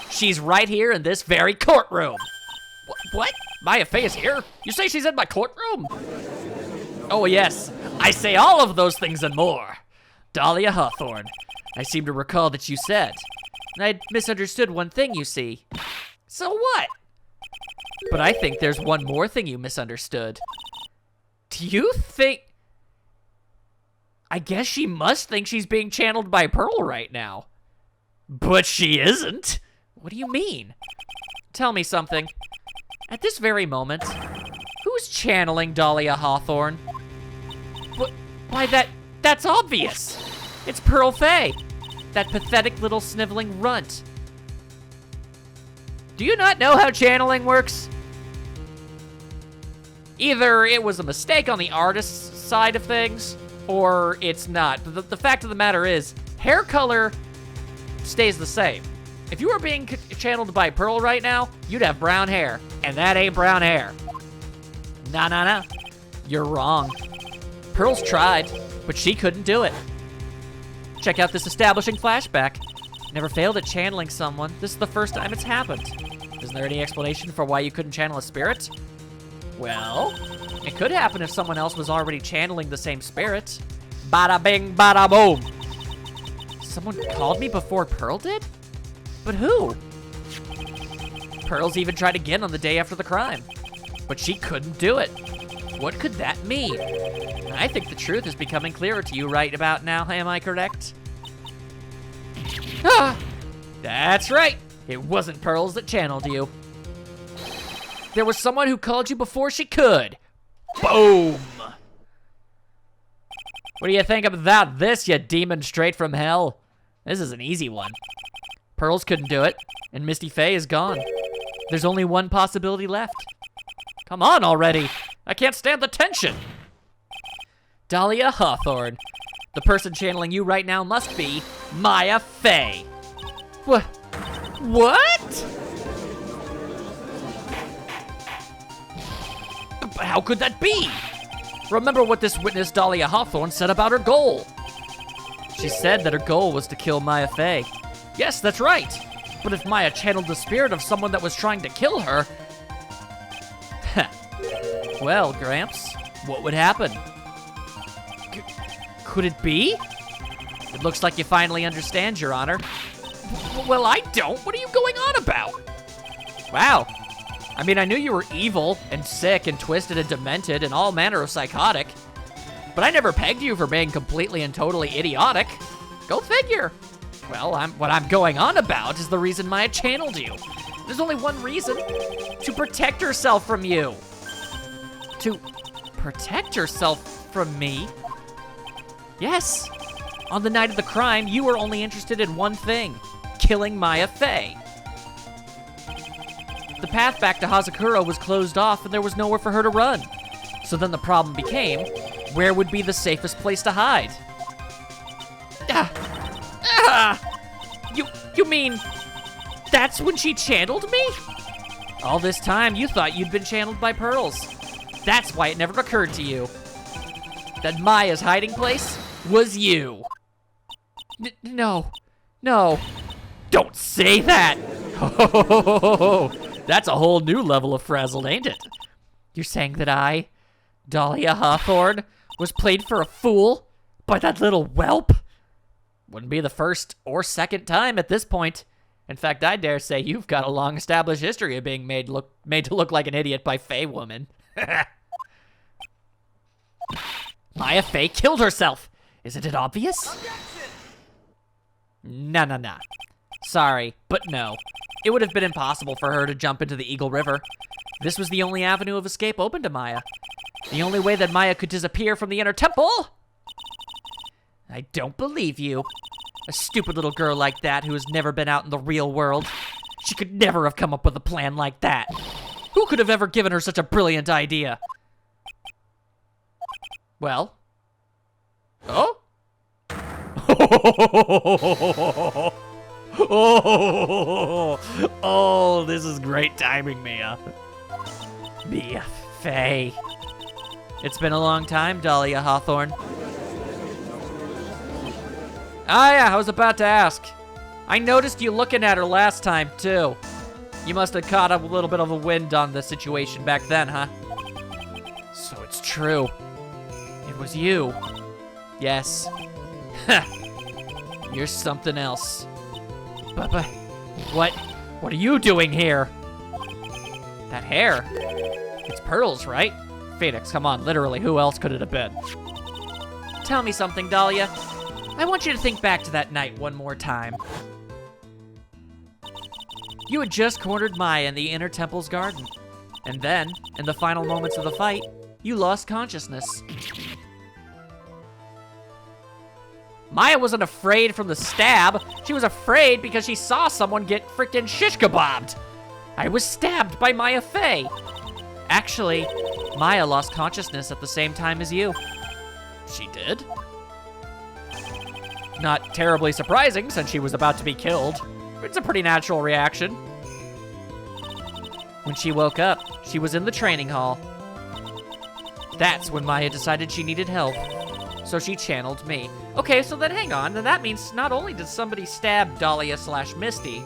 she's right here in this very courtroom. What? Maya Fey is here? You say she's in my courtroom? Oh yes, I say all of those things and more. Dahlia Hawthorne, I seem to recall that you said. I'd misunderstood one thing, you see. So what? But I think there's one more thing you misunderstood. Do you think... I guess she must think she's being channeled by Pearl right now. But she isn't. What do you mean? Tell me something. At this very moment, who's channeling Dahlia Hawthorne? Why, that's obvious. It's Pearl Fey, that pathetic little sniveling runt. Do you not know how channeling works? Either it was a mistake on the artist's side of things, or it's not. The fact of the matter is, hair color stays the same. If you were being channeled by Pearl right now, you'd have brown hair, and that ain't brown hair. Nah. You're wrong. Pearl's tried, but she couldn't do it. Check out this establishing flashback. Never failed at channeling someone. This is the first time it's happened. Isn't there any explanation for why you couldn't channel a spirit? Well, it could happen if someone else was already channeling the same spirit. Bada bing, bada boom. Someone called me before Pearl did? But who? Pearl's even tried again on the day after the crime, but she couldn't do it. What could that mean? I think the truth is becoming clearer to you right about now, am I correct? Ah, that's right. It wasn't Pearls that channeled you. There was someone who called you before she could. Boom! What do you think about this, you demon straight from hell? This is an easy one. Pearls couldn't do it, and Misty Fey is gone. There's only one possibility left. Come on already. I can't stand the tension. Dahlia Hawthorne. The person channeling you right now must be Maya Fey. What? But how could that be? Remember what this witness Dahlia Hawthorne said about her goal. She said that her goal was to kill Maya Fey. Yes, that's right. But if Maya channeled the spirit of someone that was trying to kill her... Well, Gramps, what would happen? Could it be? It looks like you finally understand, Your Honor. Well, I don't. What are you going on about? Wow. I mean, I knew you were evil and sick and twisted and demented and all manner of psychotic, but I never pegged you for being completely and totally idiotic. Go figure. Well, what I'm going on about is the reason Maya channeled you. There's only one reason. To protect herself from you. To protect herself from me? Yes. On the night of the crime, you were only interested in one thing. Killing Maya Fey. The path back to Hazakura was closed off and there was nowhere for her to run. So then the problem became, where would be the safest place to hide? You mean, that's when she channeled me? All this time, you thought you'd been channeled by Pearls. That's why it never occurred to you that Maya's hiding place was you. No. Don't say that. That's a whole new level of frazzled, ain't it? You're saying that I, Dahlia Hawthorne, was played for a fool by that little whelp? Wouldn't be the first or second time at this point. In fact, I dare say you've got a long-established history of being made to look like an idiot by Fey woman. Maya Fey killed herself. Isn't it obvious? Nah. Sorry, but no. It would have been impossible for her to jump into the Eagle River. This was the only avenue of escape open to Maya. The only way that Maya could disappear from the inner temple? I don't believe you. A stupid little girl like that who has never been out in the real world. She could never have come up with a plan like that. Who could have ever given her such a brilliant idea? Well? Oh? Oh, this is great timing, Mia. Mia Fey. It's been a long time, Dahlia Hawthorne. Ah, yeah, I was about to ask. I noticed you looking at her last time, too. You must have caught up a little bit of a wind on the situation back then, huh? So it's true. It was you. Yes. You're something else. But, what are you doing here? That hair. It's Pearls, right? Phoenix, come on, literally, who else could it have been? Tell me something, Dahlia. I want you to think back to that night one more time. You had just cornered Maya in the inner temple's garden. And then, in the final moments of the fight, you lost consciousness. Maya wasn't afraid from the stab. She was afraid because she saw someone get frickin' shish kebabbed. I was stabbed by Maya Fey. Actually, Maya lost consciousness at the same time as you. She did? Not terribly surprising since she was about to be killed. It's a pretty natural reaction. When she woke up, she was in the training hall. That's when Maya decided she needed help. So she channeled me. Okay, so then hang on. Then that means not only did somebody stab Dahlia/Misty,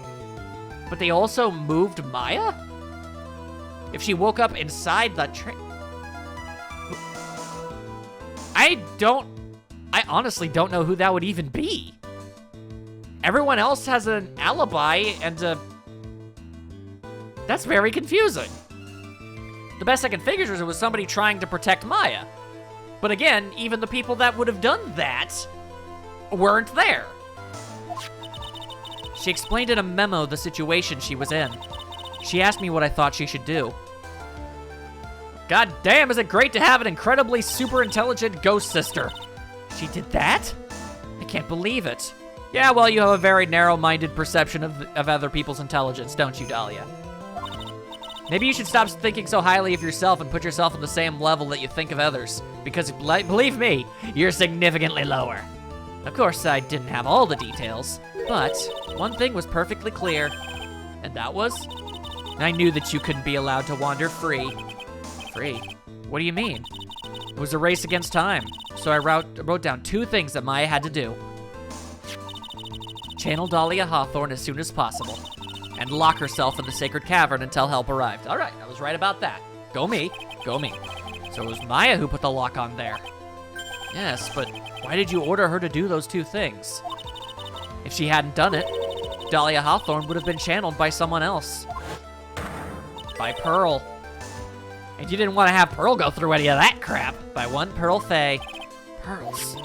but they also moved Maya? If she woke up inside the I honestly don't know who that would even be. Everyone else has an alibi and that's very confusing. The best I can figure is it was somebody trying to protect Maya. But again, even the people that would have done that weren't there. She explained in a memo the situation she was in. She asked me what I thought she should do. God damn, is it great to have an incredibly super intelligent ghost sister. She did that? I can't believe it. Yeah, well, you have a very narrow-minded perception of other people's intelligence, don't you, Dahlia? Maybe you should stop thinking so highly of yourself and put yourself on the same level that you think of others. Because, believe me, you're significantly lower. Of course, I didn't have all the details, but one thing was perfectly clear, and that was, I knew that you couldn't be allowed to wander free. Free? What do you mean? It was a race against time, so I wrote down 2 things that Maya had to do. Channel Dahlia Hawthorne as soon as possible, and lock herself in the sacred cavern until help arrived. All right, I was right about that. Go me, go me. So it was Maya who put the lock on there. Yes, but why did you order her to do those 2 things? If she hadn't done it, Dahlia Hawthorne would have been channeled by someone else. By Pearl. And you didn't want to have Pearl go through any of that crap. By one Pearl Fey. Pearls.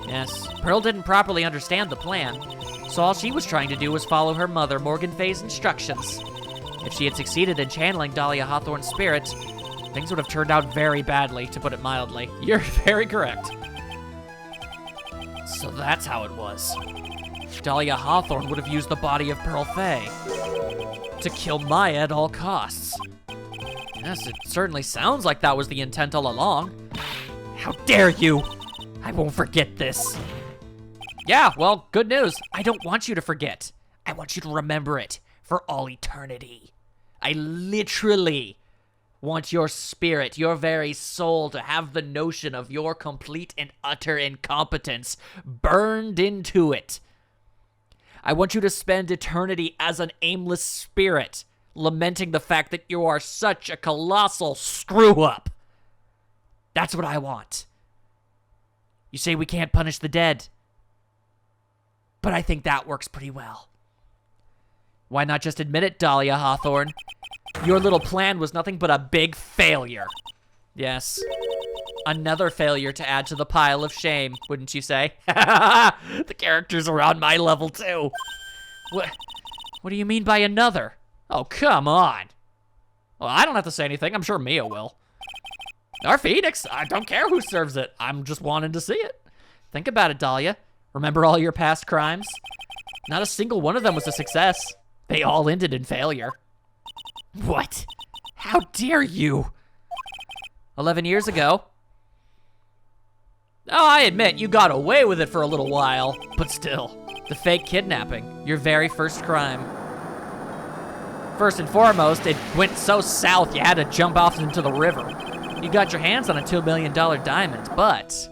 Yes, Pearl didn't properly understand the plan, so all she was trying to do was follow her mother, Morgan Fey's instructions. If she had succeeded in channeling Dahlia Hawthorne's spirit, things would have turned out very badly, to put it mildly. You're very correct. So that's how it was. Dahlia Hawthorne would have used the body of Pearl Fey to kill Maya at all costs. Yes, it certainly sounds like that was the intent all along. How dare you! I won't forget this. Yeah, well, good news. I don't want you to forget. I want you to remember it for all eternity. I literally want your spirit, your very soul, to have the notion of your complete and utter incompetence burned into it. I want you to spend eternity as an aimless spirit, lamenting the fact that you are such a colossal screw-up. That's what I want. You say we can't punish the dead, but I think that works pretty well. Why not just admit it, Dahlia Hawthorne? Your little plan was nothing but a big failure. Yes. Another failure to add to the pile of shame, wouldn't you say? The characters are on my level, too. What do you mean by another? Oh, come on. Well, I don't have to say anything. I'm sure Mia will. Our Phoenix, I don't care who serves it. I'm just wanting to see it. Think about it, Dahlia. Remember all your past crimes? Not a single one of them was a success. They all ended in failure. What? How dare you? 11 years ago. Oh, I admit, you got away with it for a little while, but still. The fake kidnapping, your very first crime. First and foremost, it went so south you had to jump off into the river. You got your hands on a $2 million diamond, but...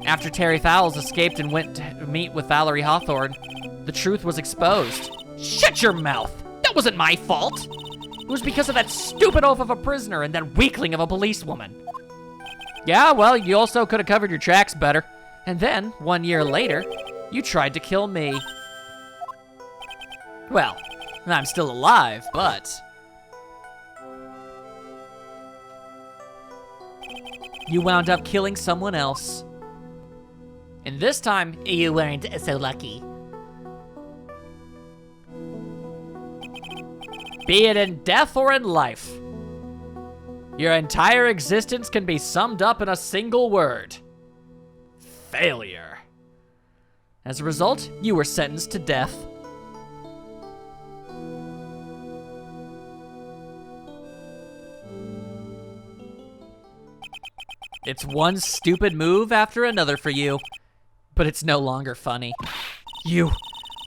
After Terry Fowles escaped and went to meet with Valerie Hawthorne, the truth was exposed. Shut your mouth! That wasn't my fault! It was because of that stupid oaf of a prisoner and that weakling of a policewoman. Yeah, well, you also could have covered your tracks better. And then, 1 year later, you tried to kill me. Well, I'm still alive, but... you wound up killing someone else. And this time, you weren't so lucky. Be it in death or in life, your entire existence can be summed up in a single word. Failure. As a result, you were sentenced to death. It's one stupid move after another for you, but it's no longer funny. You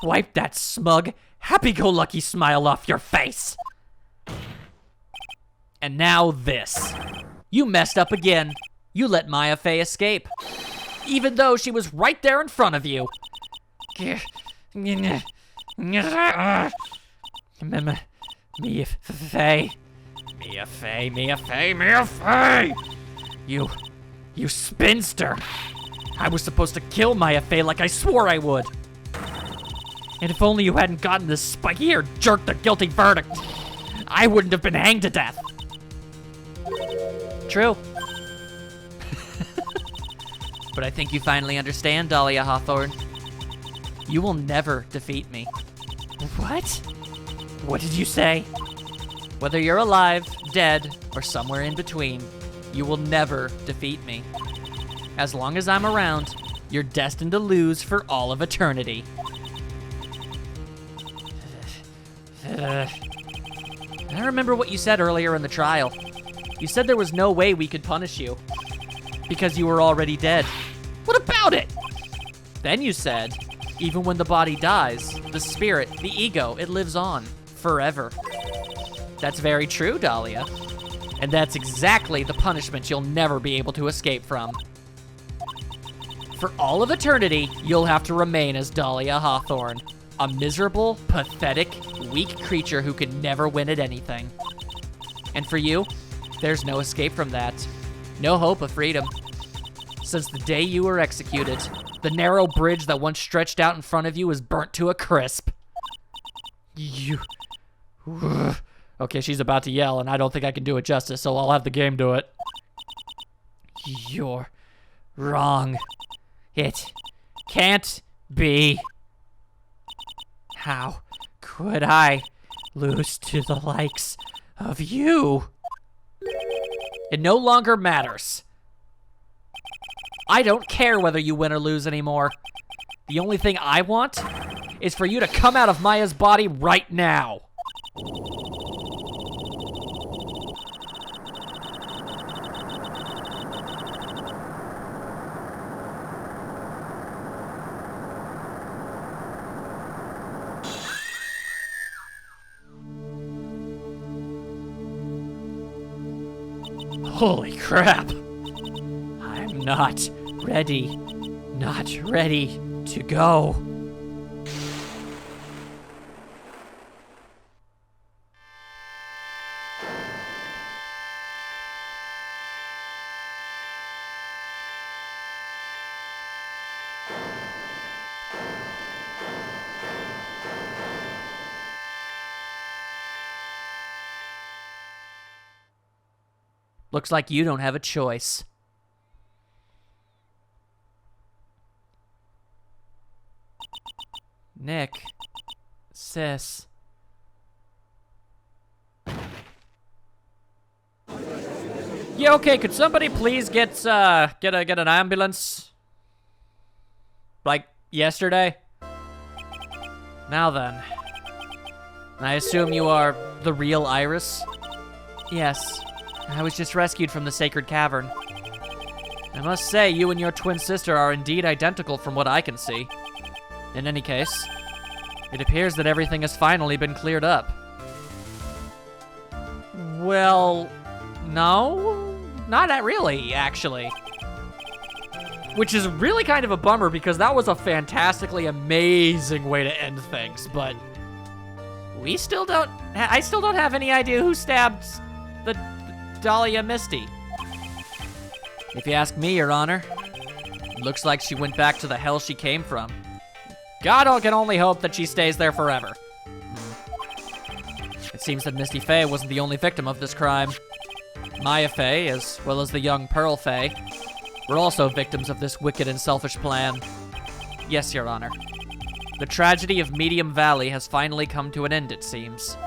wipe that smug, happy-go-lucky smile off your face. And now this. You messed up again. You let Maya Fey escape, even though she was right there in front of you. Mia Fey. Mia Fey, Mia Fey, Mia Fey! You spinster! I was supposed to kill Maya Fey like I swore I would. And if only you hadn't gotten this spiky or jerked the guilty verdict, I wouldn't have been hanged to death. True. But I think you finally understand, Dahlia Hawthorne. You will never defeat me. What? What did you say? Whether you're alive, dead, or somewhere in between, you will never defeat me. As long as I'm around, you're destined to lose for all of eternity. I remember what you said earlier in the trial. You said there was no way we could punish you because you were already dead. What about it? Then you said, even when the body dies, the spirit, the ego, it lives on forever. That's very true, Dahlia. And that's exactly the punishment you'll never be able to escape from. For all of eternity, you'll have to remain as Dahlia Hawthorne, a miserable, pathetic, weak creature who could never win at anything. And for you, there's no escape from that. No hope of freedom. Since the day you were executed, the narrow bridge that once stretched out in front of you is burnt to a crisp. You... Okay, she's about to yell, and I don't think I can do it justice, so I'll have the game do it. You're wrong. It can't be. How could I lose to the likes of you? It no longer matters. I don't care whether you win or lose anymore. The only thing I want is for you to come out of Maya's body right now. Holy crap. I'm not ready to go. Looks like you don't have a choice. Nick. Sis. Yeah, okay, could somebody please get an ambulance? Like, yesterday? Now then. I assume you are the real Iris? Yes. I was just rescued from the sacred cavern. I must say, you and your twin sister are indeed identical from what I can see. In any case, it appears that everything has finally been cleared up. Well, no, not really, actually. Which is really kind of a bummer because that was a fantastically amazing way to end things, but I still don't have any idea who stabbed the Dahlia Misty. If you ask me, Your Honor, it looks like she went back to the hell she came from. Godot can only hope that she stays there forever. It seems that Misty Faye wasn't the only victim of this crime. Maya Faye, as well as the young Pearl Faye, were also victims of this wicked and selfish plan. Yes, Your Honor. The tragedy of Medium Valley has finally come to an end, it seems.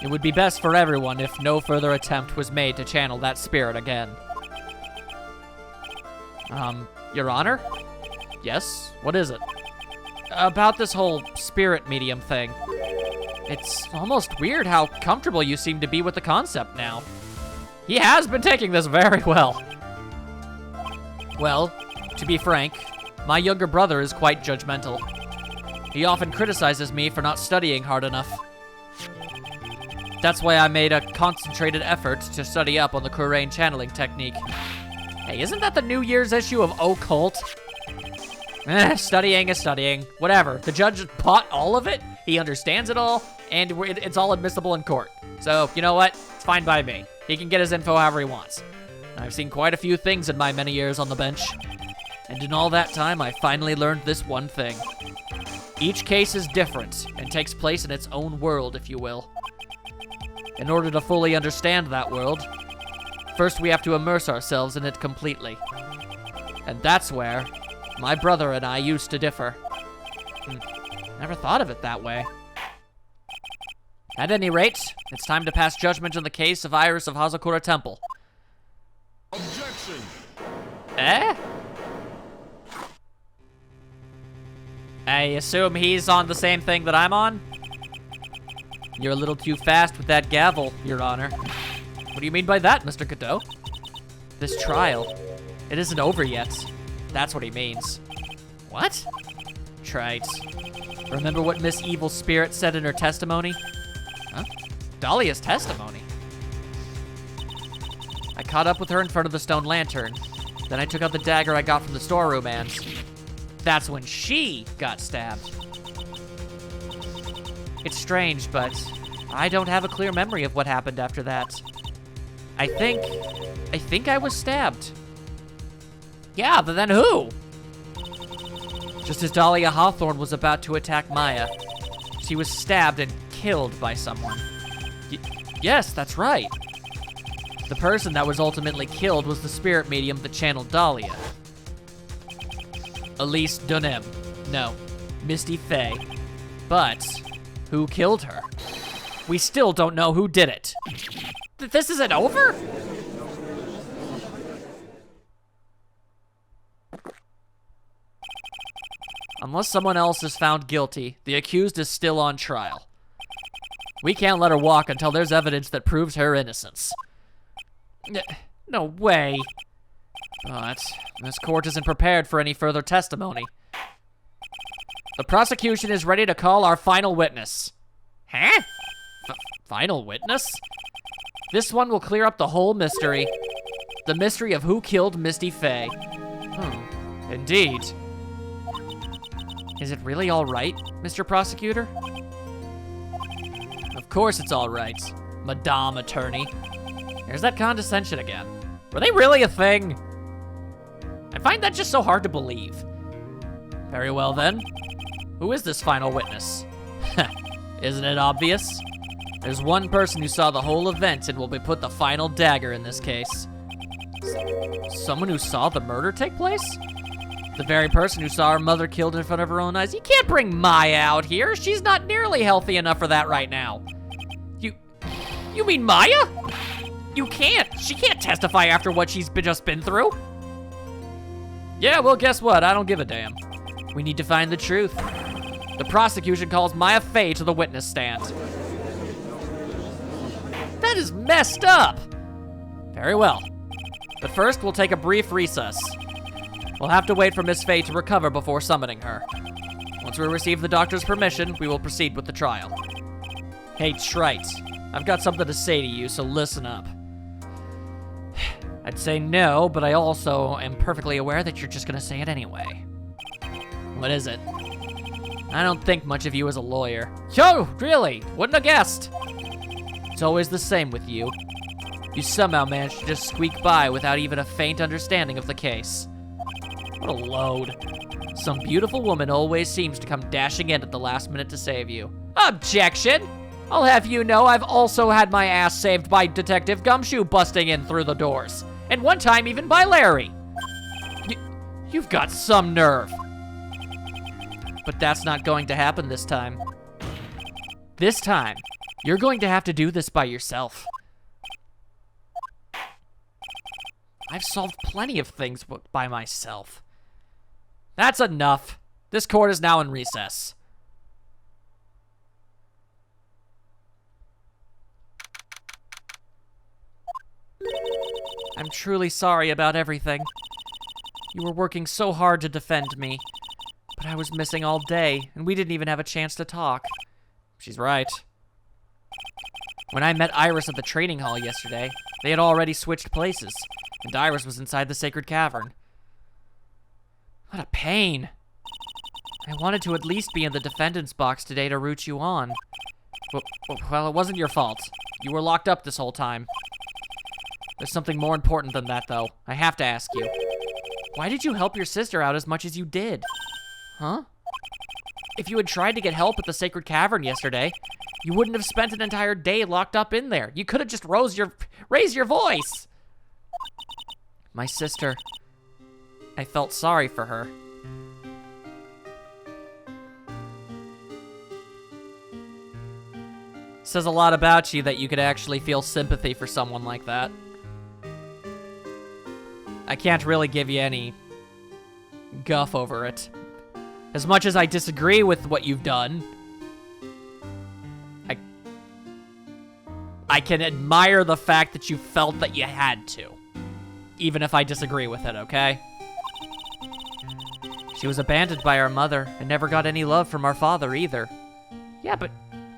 It would be best for everyone if no further attempt was made to channel that spirit again. Your Honor? Yes? What is it? About this whole spirit medium thing. It's almost weird how comfortable you seem to be with the concept now. He has been taking this very well. Well, to be frank, my younger brother is quite judgmental. He often criticizes me for not studying hard enough. That's why I made a concentrated effort to study up on the Courtroom channeling technique. Hey, isn't that the New Year's issue of Occult? Studying is studying. Whatever. The judge bought all of it, he understands it all, and it's all admissible in court. So, you know what? It's fine by me. He can get his info however he wants. I've seen quite a few things in my many years on the bench. And in all that time, I finally learned this one thing. Each case is different, and takes place in its own world, if you will. In order to fully understand that world, first we have to immerse ourselves in it completely. And that's where my brother and I used to differ. Never thought of it that way. At any rate, it's time to pass judgment on the case of Iris of Hazakura Temple. Objection! Eh? I assume he's on the same thing that I'm on? You're a little too fast with that gavel, Your Honor. What do you mean by that, Mr. Godot? This trial, it isn't over yet. That's what he means. What? Trite. Remember what Miss Evil Spirit said in her testimony? Huh? Dahlia's testimony? I caught up with her in front of the stone lantern. Then I took out the dagger I got from the storeroom and that's when she got stabbed. It's strange, but I don't have a clear memory of what happened after that. I think I was stabbed. Yeah, but then who? Just as Dahlia Hawthorne was about to attack Maya, she was stabbed and killed by someone. Yes, that's right. The person that was ultimately killed was the spirit medium that channeled Dahlia. Elise Dunem. No, Misty Faye. But who killed her? We still don't know who did it. This isn't over? Unless someone else is found guilty, the accused is still on trial. We can't let her walk until there's evidence that proves her innocence. No way. But this court isn't prepared for any further testimony. The prosecution is ready to call our final witness. Huh? Final witness? This one will clear up the whole mystery. The mystery of who killed Misty Faye. Indeed. Is it really all right, Mr. Prosecutor? Of course it's all right, Madame Attorney. There's that condescension again. Were they really a thing? I find that just so hard to believe. Very well then. Who is this final witness? Isn't it obvious? There's one person who saw the whole event and will be put the final dagger in this case. Someone who saw the murder take place? The very person who saw her mother killed in front of her own eyes. You can't bring Maya out here. She's not nearly healthy enough for that right now. You mean Maya? You can't. She can't testify after what she's just been through. Yeah, well, guess what? I don't give a damn. We need to find the truth. The prosecution calls Maya Faye to the witness stand. That is messed up. Very well. But first, we'll take a brief recess. We'll have to wait for Miss Faye to recover before summoning her. Once we receive the doctor's permission, we will proceed with the trial. Hey, Trite, I've got something to say to you, so listen up. I'd say no, but I also am perfectly aware that you're just gonna say it anyway. What is it? I don't think much of you as a lawyer. Yo, really? Wouldn't have guessed. It's always the same with you. You somehow manage to just squeak by without even a faint understanding of the case. What a load. Some beautiful woman always seems to come dashing in at the last minute to save you. Objection! I'll have you know I've also had my ass saved by Detective Gumshoe busting in through the doors. And one time even by Larry. You've got some nerve. But that's not going to happen this time. This time, you're going to have to do this by yourself. I've solved plenty of things by myself. That's enough. This court is now in recess. I'm truly sorry about everything. You were working so hard to defend me, but I was missing all day, and we didn't even have a chance to talk. She's right. When I met Iris at the training hall yesterday, they had already switched places, and Iris was inside the sacred cavern. What a pain. I wanted to at least be in the defendant's box today to root you on. Well, it wasn't your fault. You were locked up this whole time. There's something more important than that, though. I have to ask you. Why did you help your sister out as much as you did? Huh? If you had tried to get help at the sacred cavern yesterday, you wouldn't have spent an entire day locked up in there. You could have just raised your voice. My sister, I felt sorry for her. Says a lot about you that you could actually feel sympathy for someone like that. I can't really give you any guff over it. As much as I disagree with what you've done, I can admire the fact that you felt that you had to. Even if I disagree with it, okay? She was abandoned by our mother and never got any love from our father either. Yeah, but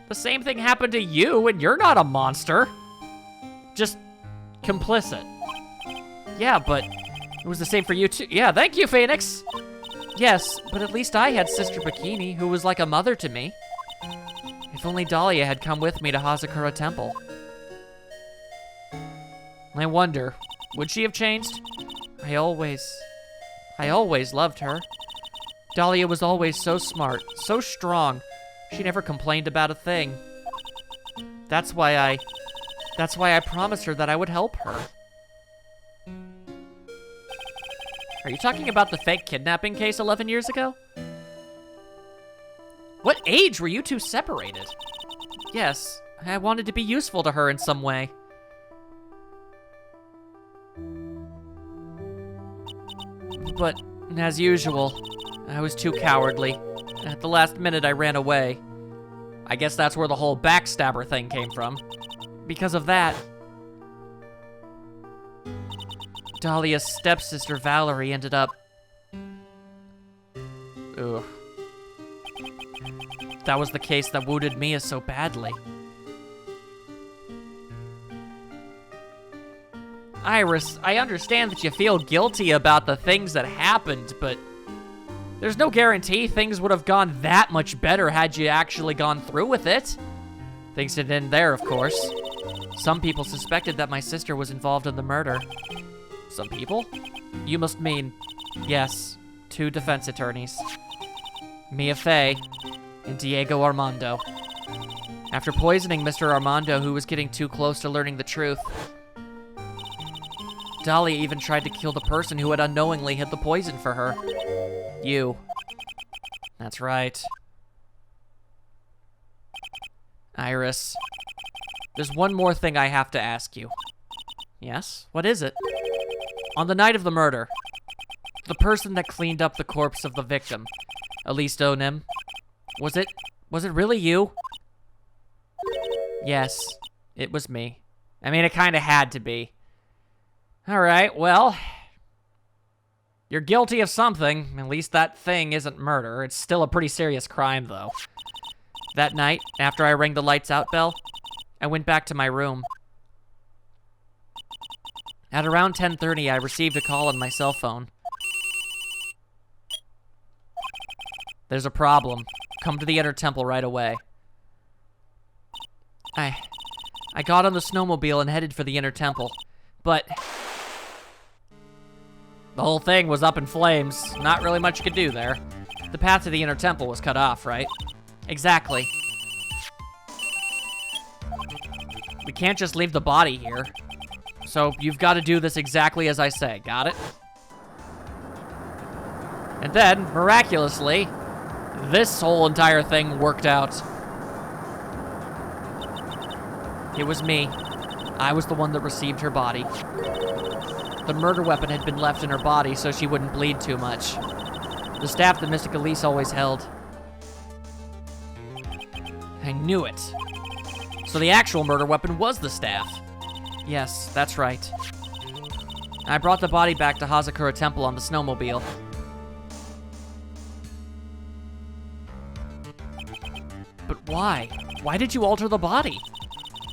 the same thing happened to you and you're not a monster. Just complicit. Yeah, but it was the same for you too. Yeah, thank you, Phoenix. Yes, but at least I had Sister Bikini, who was like a mother to me. If only Dahlia had come with me to Hazakura Temple. I wonder, would she have changed? I always loved her. Dahlia was always so smart, so strong. She never complained about a thing. That's why I promised her that I would help her. Are you talking about the fake kidnapping case 11 years ago? What age were you two separated? Yes, I wanted to be useful to her in some way. But, as usual, I was too cowardly. At the last minute, I ran away. I guess that's where the whole backstabber thing came from. Because of that, Dahlia's stepsister Valerie ended up... Ugh. That was the case that wounded Mia so badly. Iris, I understand that you feel guilty about the things that happened, but there's no guarantee things would have gone that much better had you actually gone through with it. Things didn't end there, of course. Some people suspected that my sister was involved in the murder. Some people? You must mean, yes, 2 defense attorneys. Mia Fey and Diego Armando. After poisoning Mr. Armando, who was getting too close to learning the truth, Dahlia even tried to kill the person who had unknowingly hid the poison for her. You. That's right. Iris, there's one more thing I have to ask you. Yes? What is it? On the night of the murder, the person that cleaned up the corpse of the victim, Elise Onim, was it really you? Yes, it was me. I mean, it kind of had to be. All right, well, you're guilty of something. At least that thing isn't murder. It's still a pretty serious crime, though. That night, after I rang the lights out bell, I went back to my room. At around 10:30, I received a call on my cell phone. There's a problem. Come to the Inner Temple right away. I got on the snowmobile and headed for the Inner Temple, but the whole thing was up in flames. Not really much you could do there. The path to the Inner Temple was cut off, right? Exactly. We can't just leave the body here. So you've got to do this exactly as I say. Got it? And then, miraculously, this whole entire thing worked out. It was me. I was the one that received her body. The murder weapon had been left in her body so she wouldn't bleed too much. The staff that Mystic Elise always held. I knew it. So the actual murder weapon was the staff. Yes, that's right. I brought the body back to Hazakura Temple on the snowmobile. But why? Why did you alter the body?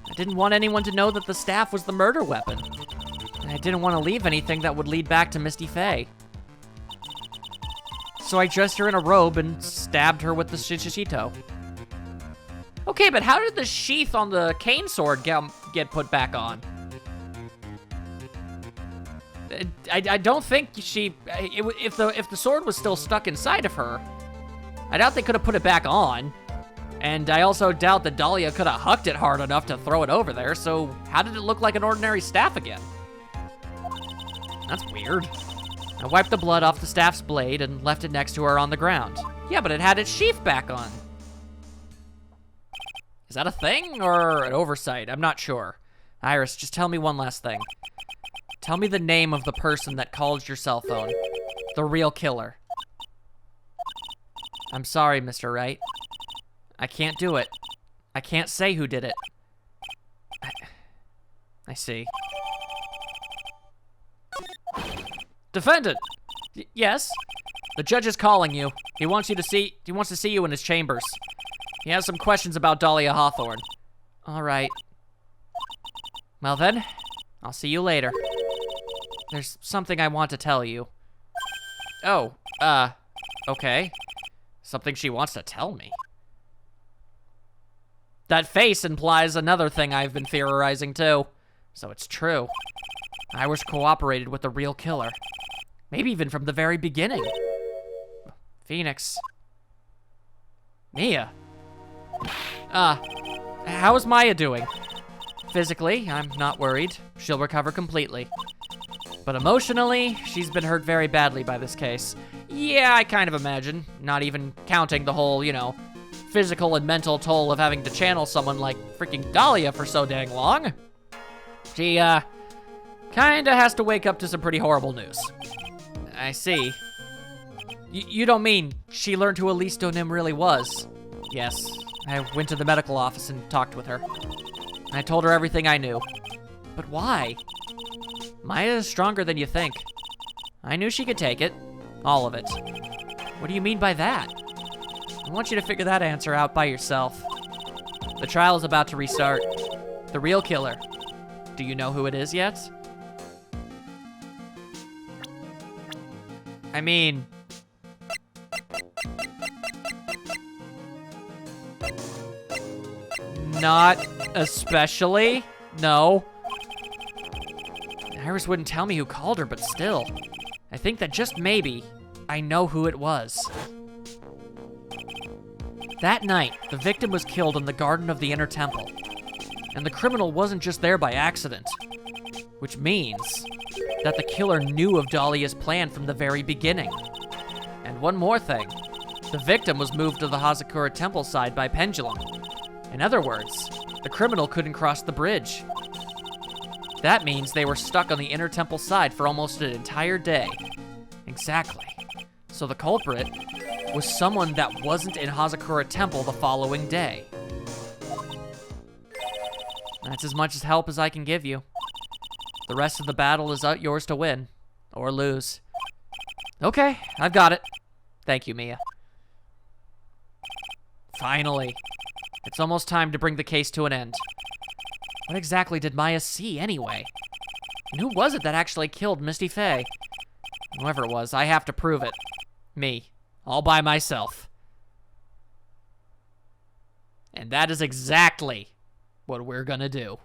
I didn't want anyone to know that the staff was the murder weapon. And I didn't want to leave anything that would lead back to Misty Faye. So I dressed her in a robe and stabbed her with the Shichishito. Okay, but how did the sheath on the cane sword get put back on? I don't think if the sword was still stuck inside of her, I doubt they could have put it back on. And I also doubt that Dahlia could have hucked it hard enough to throw it over there, so how did it look like an ordinary staff again? That's weird. I wiped the blood off the staff's blade and left it next to her on the ground. Yeah, but it had its sheath back on. Is that a thing or an oversight? I'm not sure. Iris, just tell me one last thing. Tell me the name of the person that called your cell phone. The real killer. I'm sorry, Mr. Wright. I can't do it. I can't say who did it. I see. Defendant! Yes? The judge is calling you. He wants to see you in his chambers. He has some questions about Dahlia Hawthorne. All right. Well then, I'll see you later. There's something I want to tell you. Oh, okay. Something she wants to tell me. That face implies another thing I've been theorizing too. So it's true. Iris cooperated with the real killer. Maybe even from the very beginning. Phoenix. Mia. How is Maya doing? Physically, I'm not worried. She'll recover completely. But emotionally, she's been hurt very badly by this case. Yeah, I kind of imagine. Not even counting the whole, physical and mental toll of having to channel someone like freaking Dahlia for so dang long. She, kinda has to wake up to some pretty horrible news. I see. You don't mean she learned who Elise Donim really was? Yes. I went to the medical office and talked with her. I told her everything I knew. But why? Maya is stronger than you think. I knew she could take it. All of it. What do you mean by that? I want you to figure that answer out by yourself. The trial is about to restart. The real killer. Do you know who it is yet? I mean... Not especially. No. Iris wouldn't tell me who called her, but still. I think that just maybe, I know who it was. That night, the victim was killed in the garden of the Inner Temple. And the criminal wasn't just there by accident. Which means that the killer knew of Dahlia's plan from the very beginning. And one more thing. The victim was moved to the Hazakura Temple side by pendulum. In other words, the criminal couldn't cross the bridge. That means they were stuck on the Inner Temple side for almost an entire day. Exactly. So the culprit was someone that wasn't in Hazakura Temple the following day. That's as much help as I can give you. The rest of the battle is yours to win, or lose. Okay, I've got it. Thank you, Mia. Finally. It's almost time to bring the case to an end. What exactly did Maya see, anyway? And who was it that actually killed Misty Faye? Whoever it was, I have to prove it. Me. All by myself. And that is exactly what we're gonna do.